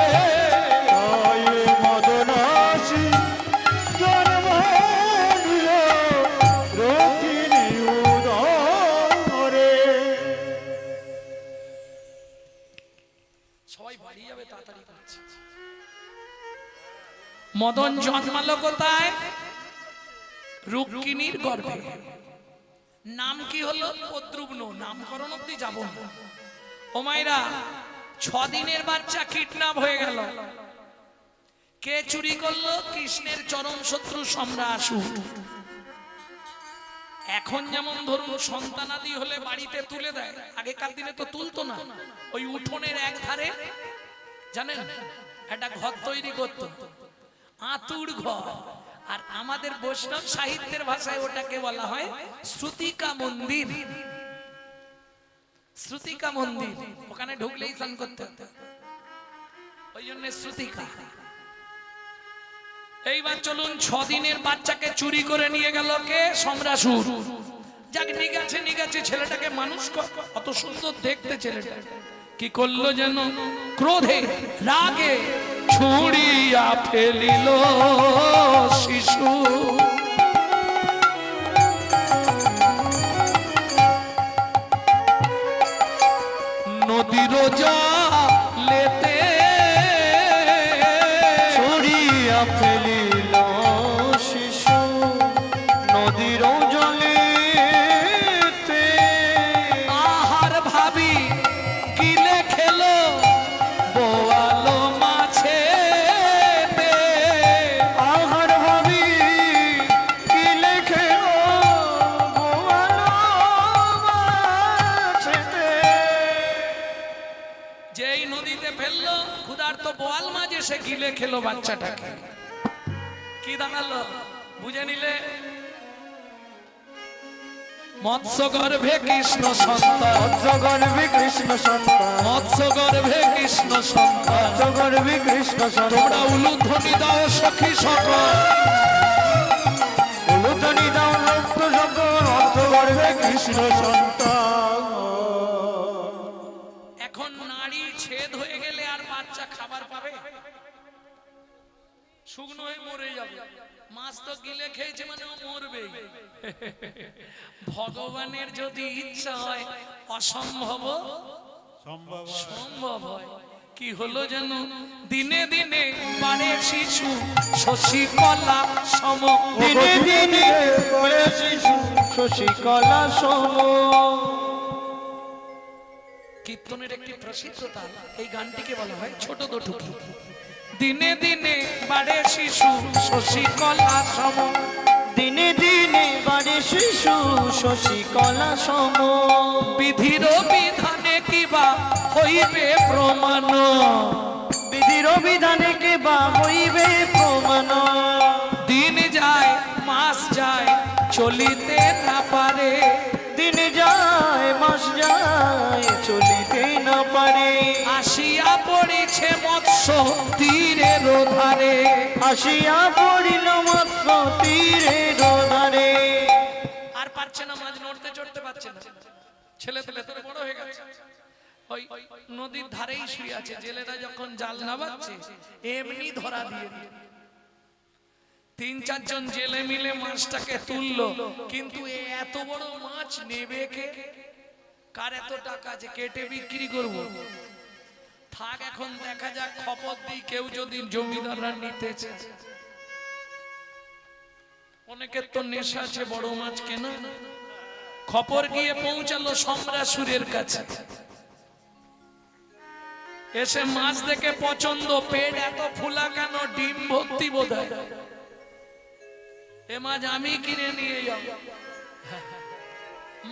তাই মদনাসী জন্ম নিল রুক্মিণী উদরে। সবাই বাড়ি যাবে তাড়াতাড়ি করছে। মদন জন্মালো কোথায়? রুক্মিণীর গর্ভে। নাম কি হলো? প্রদ্রুম্ন। নামকরণ অব্দি যাব না। ও মায়েরা, 6 দিনের বাচ্চা কিডন্যাপ হয়ে গেল। কে চুরি করলো? কৃষ্ণের চরম শত্রু সম্রাসুর। এখন যেমন ধরুন সন্তানাদি হলে বাড়িতে তুলে দেয়, আগেকার দিনে তো তুলতো না। ওই উঠোনের এক ধারে জানেন একটা ঘর তৈরি করত, আতুর ঘর। আর আমাদের বৈষ্ণব সাহিত্যের ভাষায় ওটাকে বলা হয় শ্রুতিকা মন্দির। শ্রুতিকা মন্দির, ওখানে ঢুকলেই স্নান করতে হতো, ওই জন্য শ্রুতিকা। এইবার চলুন, 6 দিনের বাচ্চাকে চুরি করে নিয়ে গেল কে? সম্রাসুর। যাক নিগাছে ছেলেটাকে মানুষ অত সুন্দর দেখতে ছেলেটা কি করলো যেন ক্রোধে রাগে ছুঁড়িয়া ফেলিল শিশু। নদীর জলেতে ছড়িয়া ফেলিল শিশু, নদীর জলেতে। আহার ভাবি গিলে খেলো বোয়ালো মাছে। আহার ভাবি গিলে খেল বোয়ালো মাছেতে। যেই নদীতে ফেললো ক্ষুধার্ত বোয়াল মাছ এসে গিলে খেলো বাচ্চাটাকে। কি দাঁড়ালো বুঝে নিলে? মৎস্য গর্ভে কৃষ্ণ সন্তান, জগর্ভে কৃষ্ণ সন্তান, মৎস্য গর্ভে কৃষ্ণ সন্তান। জগর্ভে কৃষ্ণ সন্তান। তোমরা উলুধ্বনি দাও সখী সকল, উলুধ্বনি দাও রক্ত সকল, অর্থগর্ভে কৃষ্ণ সন্তান। এখন নারী ছেদ হয়ে গেলে আর বাচ্চা খাবার পাবে? শুকনো হয়ে মরে যাবে। মাছ তো গিলে খেয়েছে মানে ও মরবে। ভগবানের যদি ইচ্ছা হয় অসম্ভব সম্ভব সম্ভব হয়। কি হলো যেন দিনে দিনে বাড়ে শিশু শশীকলা সম। দিনে দিনে করে শিশু শশীকলা সম। কীর্তনের একটি প্রসিদ্ধ তাল, এই গানটিকে বলা হয় ছোট দুটুকি। দিনে দিনে বাড়ে শিশু শশীকলা সম। দিনে দিনে বাড়ে শিশু শশীকলা সম। বিধির বিধানে কিবা হইবে প্রমাণ, বিধির বিধানে কে বা হইবে প্রমাণ। দিন যায় মাস যায় চলিতে না পারে, দিন যায় মাস যায় চলিতে না পারে। আসে আসিয়া পড়েছে মৎস্য তীরের ধারে। আসিয়া পড়িল মৎস্য তীরের ধারে। আর পারছে না, মাছ নড়তে চড়তে পারছে না, ছেলে পেলে তোর বড় হয়ে গেছে, ওই নদীর ধারেই শুয়ে আছে। জেলেরা যখন জাল নামাচ্ছে এমনি ধরা দিয়ে দিল। 3-4 জন জেলে মিলে মাছটাকে তুললো, কিন্তু এত বড় মাছ নেবে কে? কার এত টাকা যে কেটে বিক্রি করব? থাক, এখন দেখা যাক, খবর দিই কেউ যদি জমিদাররা নিতে চায়। অনেকের তো নেশা আছে বড় মাছ কেনা। খবর গিয়ে পৌঁছালো সম্রাসুরের কাছে। এসে মাছ দেখে পছন্দ, পেট এত ফুলা কেন, ডিম ভর্তি বোধহয়, এ মাছ আমি কিনে নিয়ে যাব।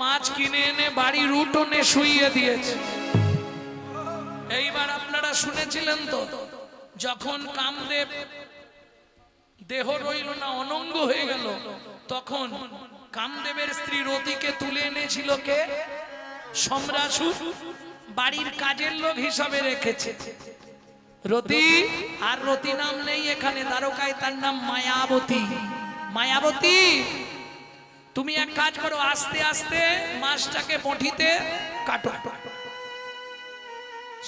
মাছ কিনে এনে বাড়ির উঠোনে শুইয়ে দিয়েছে। এইবার আপনারা শুনেছিলেন তো, যখন কামদেব দেহ রইল না, অনঙ্গ হয়ে গেল, তখন কামদেবের স্ত্রী রতিকে তুলে এনেছিল কে? সম্রাসুর। বাড়ির কাজের লোক হিসাবে রেখেছে রতি। আর রতি নাম নেই এখানে, দ্বারকায় তার নাম মায়াবতী। মায়াবতী, তুমি এক কাজ করো, আস্তে আস্তে মাছটাকে পঠিতে কাটো।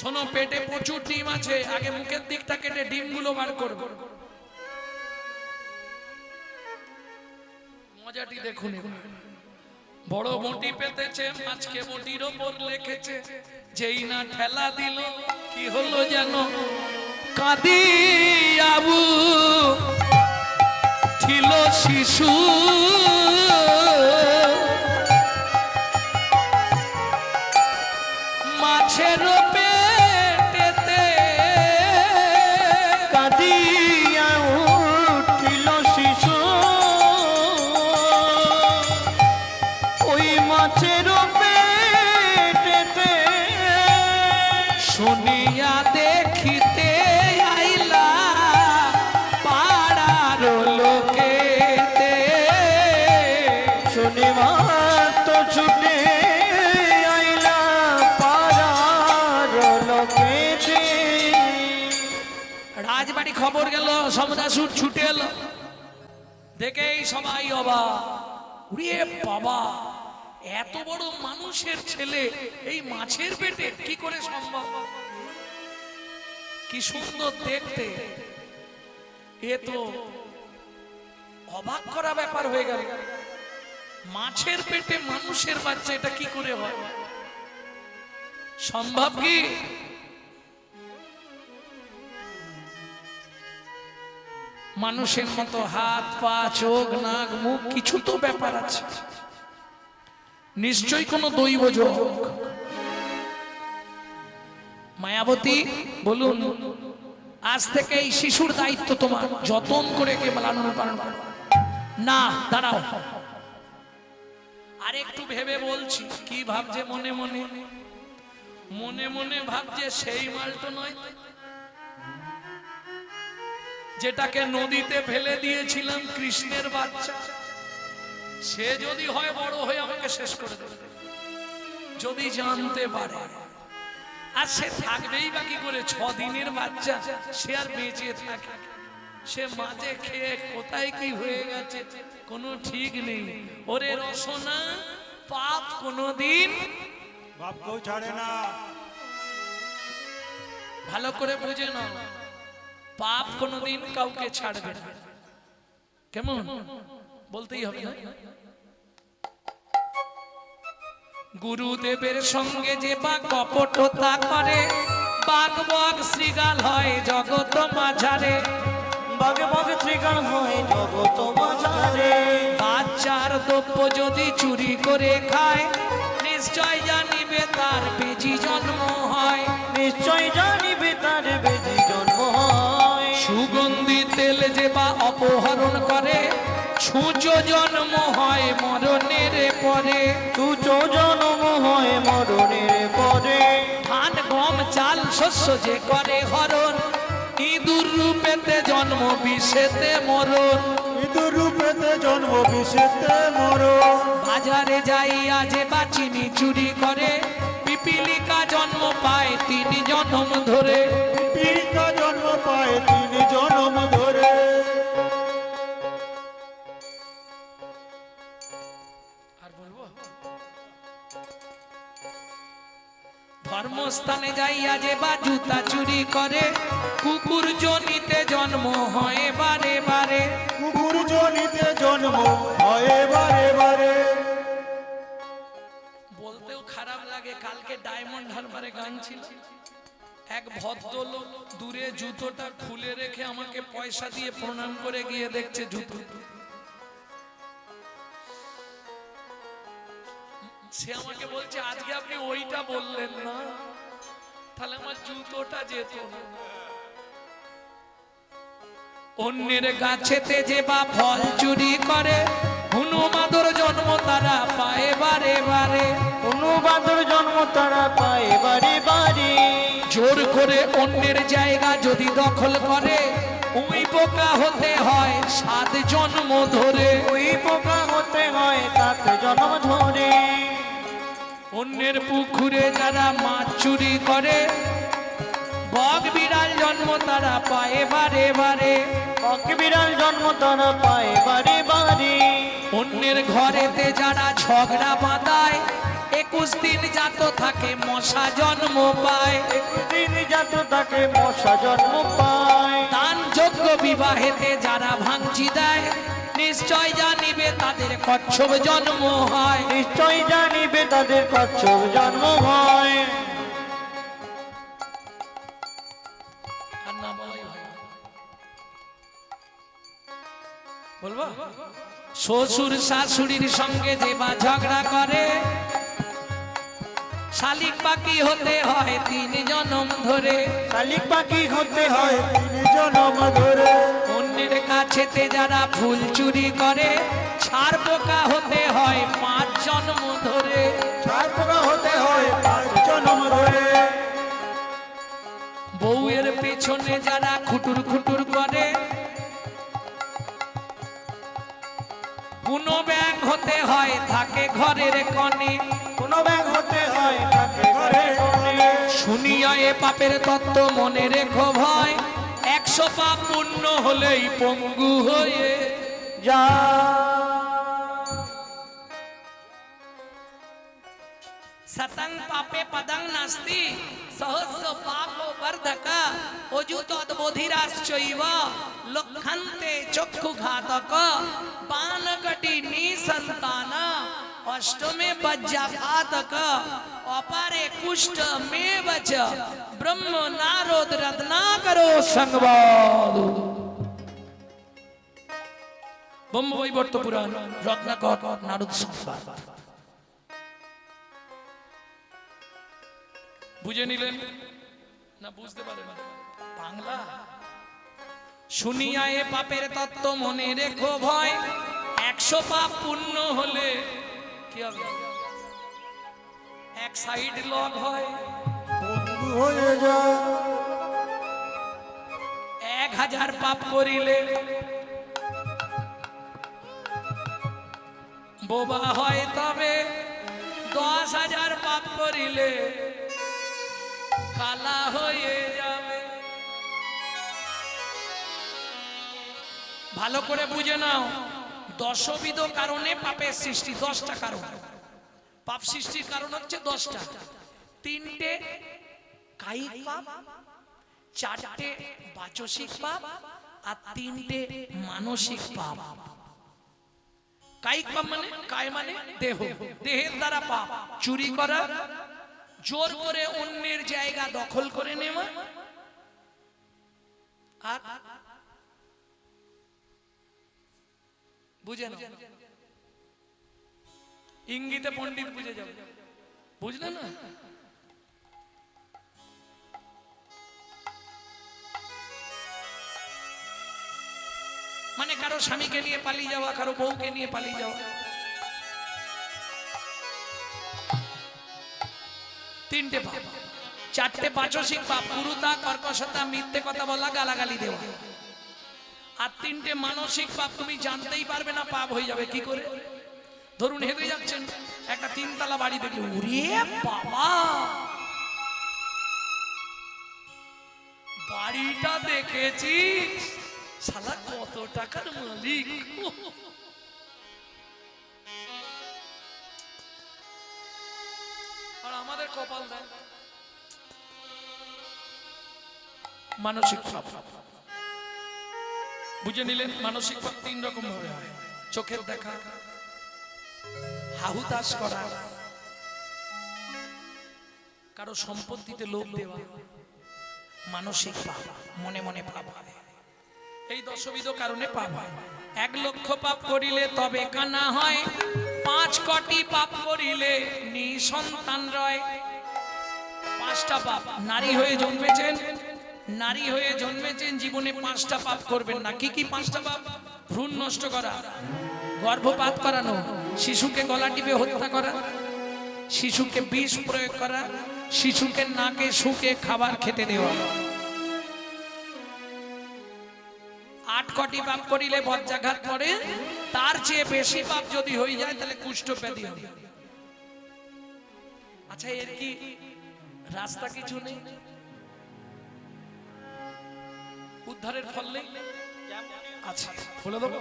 শোনো, পেটে প্রচুর ডিম আছে, আগে মুখের দিকটা কেটে ডিমগুলো বার করবো। মজাটি দেখুন। বড় বটি পেতেছে, মাছকে বটির ওপর লেখেছে, যেই না ঠেলা দিল কি হলো যেন, কাঁদি আবু ছিল শিশু, মাছের পেটেতে কাঁদিয়া উঠিল শিশু, ওই মাছের পেটেতে। শুনিয়া দেখিতে আইলা পাড়ার লোকেতে, শনিবার তো ছুটে আইলা পাড়ার লোকেতে। রাজবাড়ি খবর গেল, সম্রাসুর ছুটে এলো, দেখেই সবাই অবাক। উড়িয়ে বাবা, এত বড় মানুষের ছেলে এই মাছের পেটে কি করে সম্ভব? কি সুন্দর দেখতে, এ তো অবাক করা ব্যাপার হয়ে গেল। মাছের পেটে মানুষের বাচ্চা, এটা কি করে হয়? সম্ভব কি? মানুষের মতো হাত পা চোখ নাক মুখ কিছু তো ব্যাপার আছে, নিশ্চয়ই কোনো দৈব যোগ। মায়াবতী বলুন, আজ থেকে এই শিশুর দায়িত্ব তোমার, যতন করে কে লালন পালন করো। না, দাঁড়াও, আরেকটু ভেবে বলছি। কি ভাবছে মনে মনে? মনে মনে ভাবছে সেই মালটা নয় যেটাকে নদীতে ফেলে দিয়েছিলাম, কৃষ্ণের বাচ্চা। সে যদি হয় বড় হয়ে আমাকে শেষ করে দেবে যদি জানতে পারে। আর সে থাকবেই বাকি করে, 6 দিনের বাচ্চা, সে আর বেঁচে থাকে? সে মাঝে খেয়ে কোথায় কি হয়ে গেছে কোনো ঠিক নেই। ওরে রসনা, পাপ কোনোদিন বাপকেও ছাড়ে না। ভালো করে বুঝে নাও, পাপ কোনোদিন কাউকে ছাড়বে না। কেমন বলতেই হবে না? গুরুদেবের সঙ্গে যে বা কপটতা করে, বাঘ বগ শ্রীগাল হয় জগত মাঝারে। বাগে বাগে শ্রীগাল হয় জগত মাঝারে। বাচ্চার দ্রব্য যদি চুরি করে খায়, নিশ্চয় জানিবে তার বেজি জন্ম হয়। নিশ্চয় জানিবে তার বেজি জন্ম হয়। সুগন্ধি তেল যে বা অপহরণ করে, ছুঁচো জন্ম হয় মরণের পরে। ছুঁচো জন্ম হয় মরণের পরে। ধান গম চাল শস্য যে করে হরণ, ইঁদুর রূপেতে জন্ম বিষেতে মরণ। ইঁদুর রূপেতে জন্ম বিষেতে মরণ। বাজারে যাইয়া যে বা চিনি চুরি করে, পিপিলিকার জন্ম পায় 3 জন্ম ধরে। পিপিলিকা জন্ম পায় 3 জন্ম ধরে। আর বলবো ধর্মস্থানে যাইয়া যে বা জুতা চুরি করে, কুকুর জনিতে জন্ম হয় বারে বারে। কুকুর জনিতে জন্ম হয় বারে বারে। বলতেও খারাপ লাগে, কালকে ডায়মন্ড হারবারে গান ছিল, এক ভদ্রলোক দূরে জুতোটা খুলে রেখে আমাকে পয়সা দিয়ে প্রণাম করে গিয়ে দেখছে জুতো। সে আমাকে বলছে আজকে আপনি ওইটা বললেন না, তাহলে আমার জুতোটা যেত না। অন্যের গাছেতে যে বা ফল চুরি করে, হনুমাদর জন্ম তারা পায় বারে বারে। অনুবাদর জন্ম তারা পায় বারে বারে। জোর করে অন্যের জায়গা যদি দখল করে, ওই বোকা হতে হয় 7 জন্ম ধরে। ওই পোকা হতে হয় 7 জন্ম ধরে। অন্যের পুকুরে যারা মাছ চুরি করে, বক বিড়াল জন্ম তারা পায় বারে বারে। বক বিড়াল জন্ম তারা পায় বারে বারে। অন্যের ঘরেতে যারা ঝগড়া বাঁধায়, 21 দিন জাত থাকে মশা জন্ম পায়। 21 দিন জাত তাকে মশা জন্ম পায়। দান যোগ্য বিবাহেতে যারা ভাঙচি দেয়, নিশ্চয় জানিবে তাদের কচ্ছপ জন্ম হয়। নিশ্চয় জানিবে তাদের কচ্ছপ জন্ম হয়। আর না বলাই হয়। বলবো শ্বশুর শাশুড়ির সঙ্গে যে বা ঝগড়া করে, শালিক পাখি হতে হয় 3 জন্ম ধরে। শালিক পাখি হতে হয় 3 জন্ম ধরে। অন্যের কাছেতে যারা ফুল চুরি করে, ছাড় পোকা হতে হয় 5 জন্ম ধরে। ছাড় পোকা হতে হয় 5 জন্ম ধরে। বউয়ের পেছনে যারা খুটুর খুটুর করে, কোনো ব্যাং হতে হয় থাকে ঘরের কনে। কোন ব্যাগ হতে হয় তাকে ঘরে ঘরে। শুনিয়া এ পাপের তত্ত্ব মনে রেখো ভয়, 100 পাপ পূর্ণ হলেই পঙ্গু হয়ে যা শতং পাপে পদং নাস্তি, সহস্র পাপ বর্ধক, অযুত বোধিরাশ্চৈব, লক্ষন্তে চক্ষু ঘাতক, পানকটি নিসন্তান, অষ্টমে বজ্রাঘাতক, অপারে কুষ্ঠ মেবচ, ব্রহ্ম নারদ রত্নাকরো সংবাদ। ব্রহ্মবৈবর্ত পুরাণ রত্নাকর নারদ সংবাদ। বুঝে নিলেন না? বুঝতে পারেন বাংলা? শুনিয়া এ পাপের তত্ত্ব মনে রেখো ভয়, 100 পাপ পূর্ণ হলে কি হবে? এক সাইড লগ হয়, পঙ্গু হয়ে যায়। 1000 পাপ করিলে বোবা হয়, তবে 10,000 পাপ করিলে কালা হয়ে যাবে। ভালো করে বুঝে নাও, 10বিধ কারণে পাপের সৃষ্টি। 10টা কারণ পাপ সৃষ্টির কারণ হচ্ছে 10টা। 3টে কায়িক পাপ, 4টে বাচসিক পাপ, আর 3টে মানসিক পাপ। কায়িক পাপ মানে কায় মানে দেহ, দেহের দ্বারা পাপ। চুরি করা, জোর করে অন্যের জায়গা দখল করে নেওয়া, আর বুঝে না ইঙ্গিতে পণ্ডিত বুঝে যাবে, বুঝলে না? মানে কারো স্বামীকে নিয়ে পালিয়ে যাওয়া, কারো বউকে নিয়ে পালিয়ে যাওয়া। 3টে পাপ। 4টে বাচসিক পাপ, কুরুতা, কর্কশতা, মিথ্যে কথা বলা, গালাগালি দেওয়া। আর 3টে মানসিক পাপ, তুমি জানতেই পারবে না, পাপ হয়ে যাবে কি করে। ধরুন হেঁটে যাচ্ছেন, একটা 3 তলা বাড়ি দেখলে, ওরে বাবা বাড়িটা দেখেছিস শালা কত টাকার মালিক। আর আমাদের কপাল দেয় মানসিক পাপ। বুঝে নিলেন? মানসিক পাপ তিন রকম ভাবে হয়। চোখের দেখা, হাহুতাশ করা, কারো সম্পত্তিতে লোভ দেওয়া, মানসিক পাপ, মনে মনে পাপ হয়। এই দশবিধ কারণে পাপ হয়। 1 লক্ষ পাপ করিলে তবে কানা হয়, 5 কোটি পাপ করিলে নিঃসন্তান রয়। 5টা পাপ। নারী হয়ে জন্মেছেন, নারী হয়ে জন্মেছেন, জীবনে 5টা পাপ করবেন না। কি কি 5টা পাপ? ভ্রূণ নষ্ট করা, গর্ভপাত করানো, শিশুকে গলা টিপে হত্যা করা, শিশুকে বিষ প্রয়োগ করা, শিশুকে নাকে শুকে খাবার খেতে দেওয়া। 8 কোটি পাপ করিলে বজ্রাঘাত পড়ে, তার চেয়ে বেশি পাপ যদি হয়ে যায় তাহলে কুষ্ঠ ব্যাধি হবে। আচ্ছা, এর কি রাস্তা কিছু নেই? উদ্ধারের ফল নেই? আচ্ছা, বলে দেবো।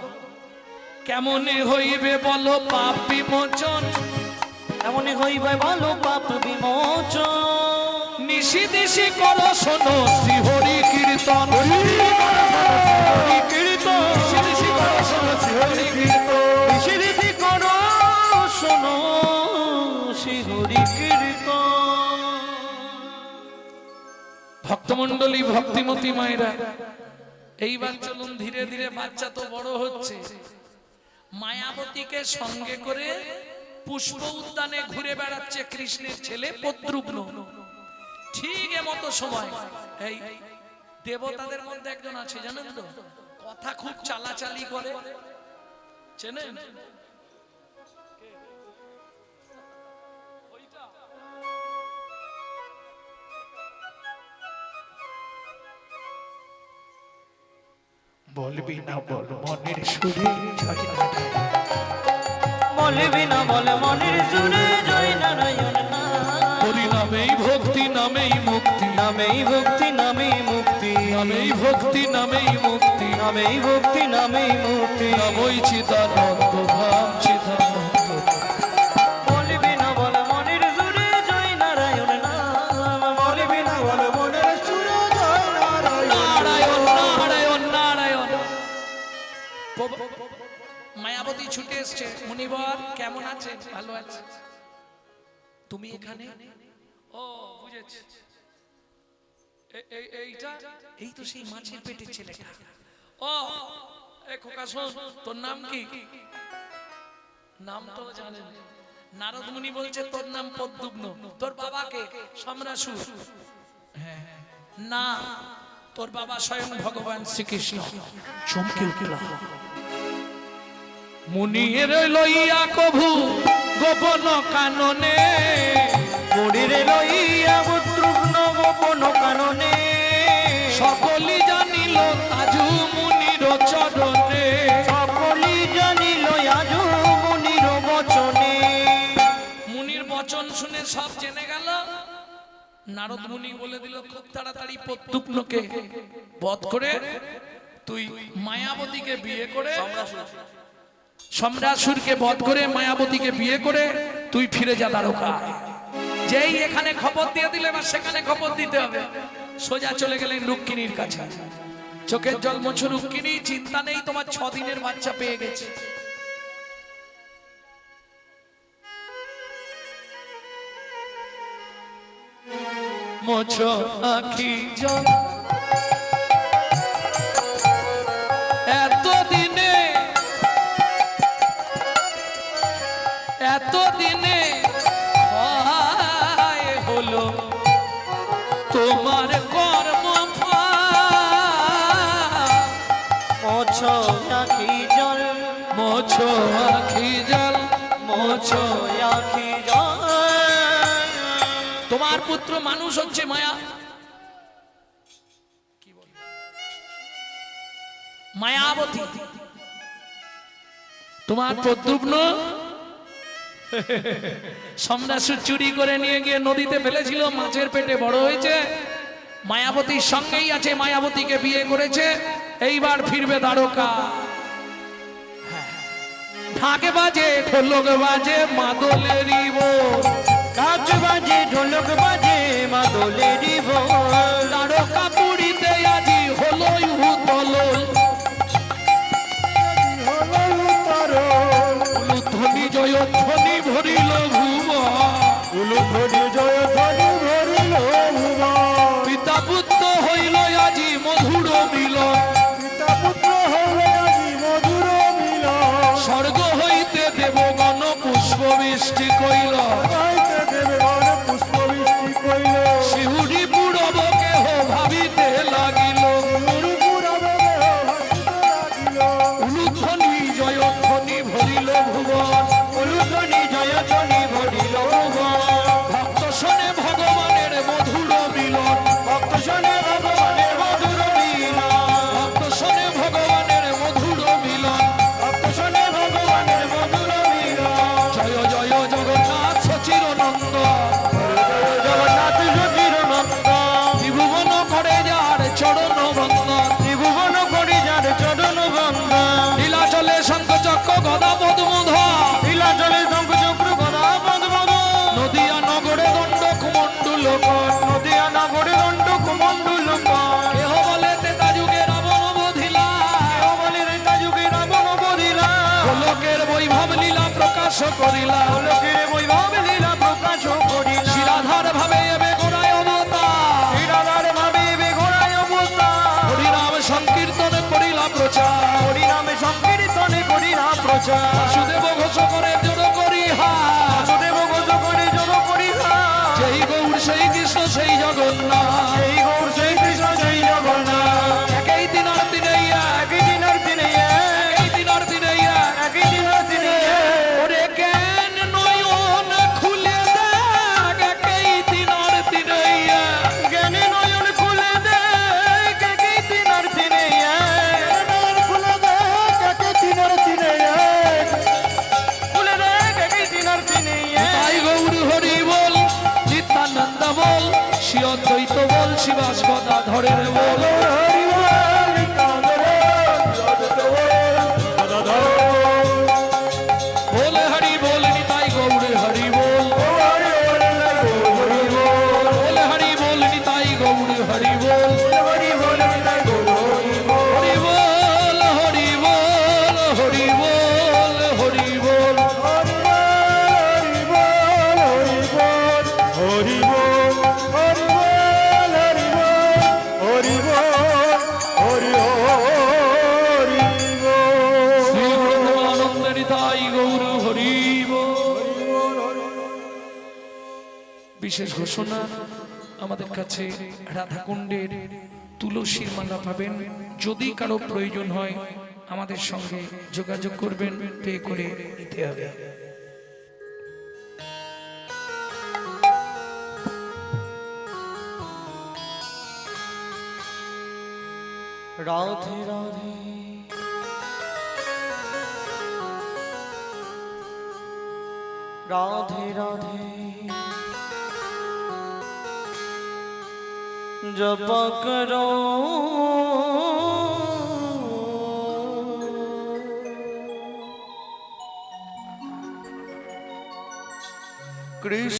কেমনে হইবে বলো পাপ বিমোচন? এমনই হইবে বলো পাপ বিমোচন। নিশি দিশি করো শোনো শ্রী হরি কীর্তন, হরি কীর্তন, নিশি দিশি করো শোনো শ্রী হরি কীর্তন। নিশি দিশি করো শোনো শ্রী হরি কীর্তন। ভক্তমণ্ডলী, ভক্তিমতী মায়েরা, এইবার চলুন ধীরে ধীরে, বাচ্চা তো বড় হচ্ছে, মায়াবতীকে সঙ্গে করে পুষ্প উদ্যানে ঘুরে বেড়াচ্ছে কৃষ্ণের ছেলে প্রদ্যুম্ন। ঠিক এমতো সময় এই দেবতাদের মধ্যে একজন আছে, জানেন তো? কথা খুব চালাচালি করে, চেনেন? বলবি না বল মনের সুরে জয় নারায়ণ, বলবি না বল মনের সুরে জয় নারায়ণ নাম। হরি নামেই ভক্তি, নামেই মুক্তি, নামেই ভক্তি নামেই মুক্তি, নামেই ভক্তি, নামেই মুক্তি, নামেই ভক্তি নামেই মুক্তি। নামই চিদানন্দ ধাম, চিদানন্দ। বলবি না বল মনের সুরে জয় নারায়ণ নাম। বলবি না বল মনের সুরে জয় নারায়ণ। নারায়ণ নারায়ণ নারায়ণ। মায়াবতী ছুটে এসছে। মুনিবর কেমন আছে? ভালো আছে। তুমি এখানে? ও বুঝেছি, এইটা এই তো সেই মাছের পেটের ছেলেটা। ও এ খোকা শোন, তোর নাম কি? নাম তো জানেন। নারদ মুনি বলছে তোর নাম প্রদ্যুম্ন। তোর বাবাকে? সম্রাসুর। হ্যাঁ, না, তোর বাবা স্বয়ং ভগবান শ্রীকৃষ্ণ। চমকে উঠল। মুনির লইয়া কভু গোপন কাননে, মুনির লইয়া প্রদ্যুম্ন গোপন কাননে, সকলি জানিল তাজু মুনির চরণে। সকলি জানিল আজু মুনির বচনে। মুনির বচন শুনে সব জেনে গেল। নারদ মুনি বলে দিল খুব তাড়াতাড়ি প্রদ্যুম্নকে বধ করে তুই মায়াবতীকে বিয়ে করে, সম্রাসুরকে বধ করে মায়াবতীকে বিয়ে করে তুই ফিরে যা দ্বারকা। যেই এখানে খবর দিয়ে দিলে বা সেখানে খবর দিতে হবে। সোজা চলে গেলেন রুক্মিণীর কাছে। চোখের জল মোছো রুক্মিণী, চিন্তা নেই, তোমার 6 দিনের বাচ্চা পেয়ে গেছে। মোছো আখি জল, এতদিনে ক্ষয় হলো তোমার কর্ম মোছো আখি জল, মোছো আখি জল, মোছো। মোছো আখি জল। তোমার পুত্র মানুষ হচ্ছে মায়া, কি বল, মায়াবতী। তোমার প্রদ্যুম্ন সম্রাসুর চুরি করে নিয়ে গিয়ে নদীতে ফেলেছিল, মাছের পেটে বড় হয়েছে। মায়াবতীর সঙ্গেই আছে, মায়াবতীকে বিয়ে করেছে, এইবার ফিরবে দ্বারকা। ঢাক বাজে ঢোলক বাজে মাদলেরই বোল, কাজ বাজে ঢোলক বাজে মাদলেরই বোল, দ্বারকা পুরীতে আজি হলো উতলোল, উলুধ্বনি জয়ধ্বনি ভরিল ভুবন, উলুধ্বনি জয়ধ্বনি ভরিল ভুবন, পিতা পুত্র হইল আজি মধুর মিলন, পিতা পুত্র হইল আজি মধুর মিলন, স্বর্গ হইতে দেবগণ পুষ্প বৃষ্টি কইল, গাইতে দেবগণ পুষ্প বৃষ্টি কইল, শিউরি পুরব কেহ ভাবিতে লাগিল, গুরুপুরবে ভাসিতে লাগিল, উলুধ্বনি জয়ধ্বনি ভরিল ভুবন, উলুধ্বনি জয়ধ্বনি ভরিল ভুবন, ভক্ত শোনে ভগবানের মধুর মিলন, ভক্ত শোনে ভগবানের মধুর মিলন, ভক্ত শোনে ভগবানের মধুর মিলন, ভক্ত শোনে ভগবানের মধুর মিলন, জয় জয় জগন্নাথ সচিরনন্দ, জগন্নাথ সচির নন্দ, ত্রিভুবন করে যার চরণ বন্দন, ত্রিভুবন করি যার চরণ বন্দন, নীলাচলে শঙ্খ চক্র গদা পদ্মধর, নীলাচলে শঙ্খ চক্র গদা পদ্মধর, নদিয়া নগরে দণ্ড কুমণ্ডল কর, নদিয়া নগরে দণ্ড কুমণ্ডল কর, কেহ বলে তেতা যুগে রাবণ বধিলা, কেহ বলে রেতা যুগে রাবণ বধিলা, লোকের বৈভব লীলা প্রকাশ করিলা, লোকের বৈভব লীলা প্রকাশ করিলা, শিরাধার ভাবে এবে গোড়ায় অবতার, নিরাধার ভাবে বেঘোড়ায় অবতার, হরিনাম সংকীর্তন করিলা প্রচার, হরিনামে সংকীর্তনে করিলা প্রচার, সুদেব ঘোষ করে জোর করিহা, বাসুদেব ঘোষ করে জড় করিলা, যেই গৌর সেই কৃষ্ণ সেই জগন্নাথ, সেই গৌর সেই কৃষ্ণ সেই জগন্নাথ, একই দিনার দিনাইয়া, একই দিনের দিনে একই দিনার দিনাইয়া, একই দিনের দিনে ওরে জ্ঞান নয়ন খুলে দেখ, একই দিনার দিনাইয়া, জ্ঞানী নয়ন খুলে দে, একই দিনের দিনে খুলে দে কাকে দিনের দিনে খুলে দে, একই দিনের দিনে তাই গৌর হরি বল, নিত্যানন্দ বল, শ্রী অদ্বৈত বল, শিবাস গদাধরের বল, হরি বল কান্দরে বলে হরি বল, নিতাই গৌর হরি বল, বলে হরি বল, নিতাই গৌর হরি বল, হরি বল হরি বল, হরি বল হরি বল, হরি বল হরি বল হরি বল হরি বল হরি বল শ্রী ব্রহ্মানন্দ নিতাই গৌর হরি বল। বিশেষ ঘোষণা, আমাদের কাছে রাধাকুণ্ডের তুলসীর মালা পাবেন, যদি কারো প্রয়োজন হয় আমাদের সঙ্গে যোগাযোগ করবেন, পে করে নিতে হবে। রাধে রাধে রাধে রাধে जप करो कृष्ण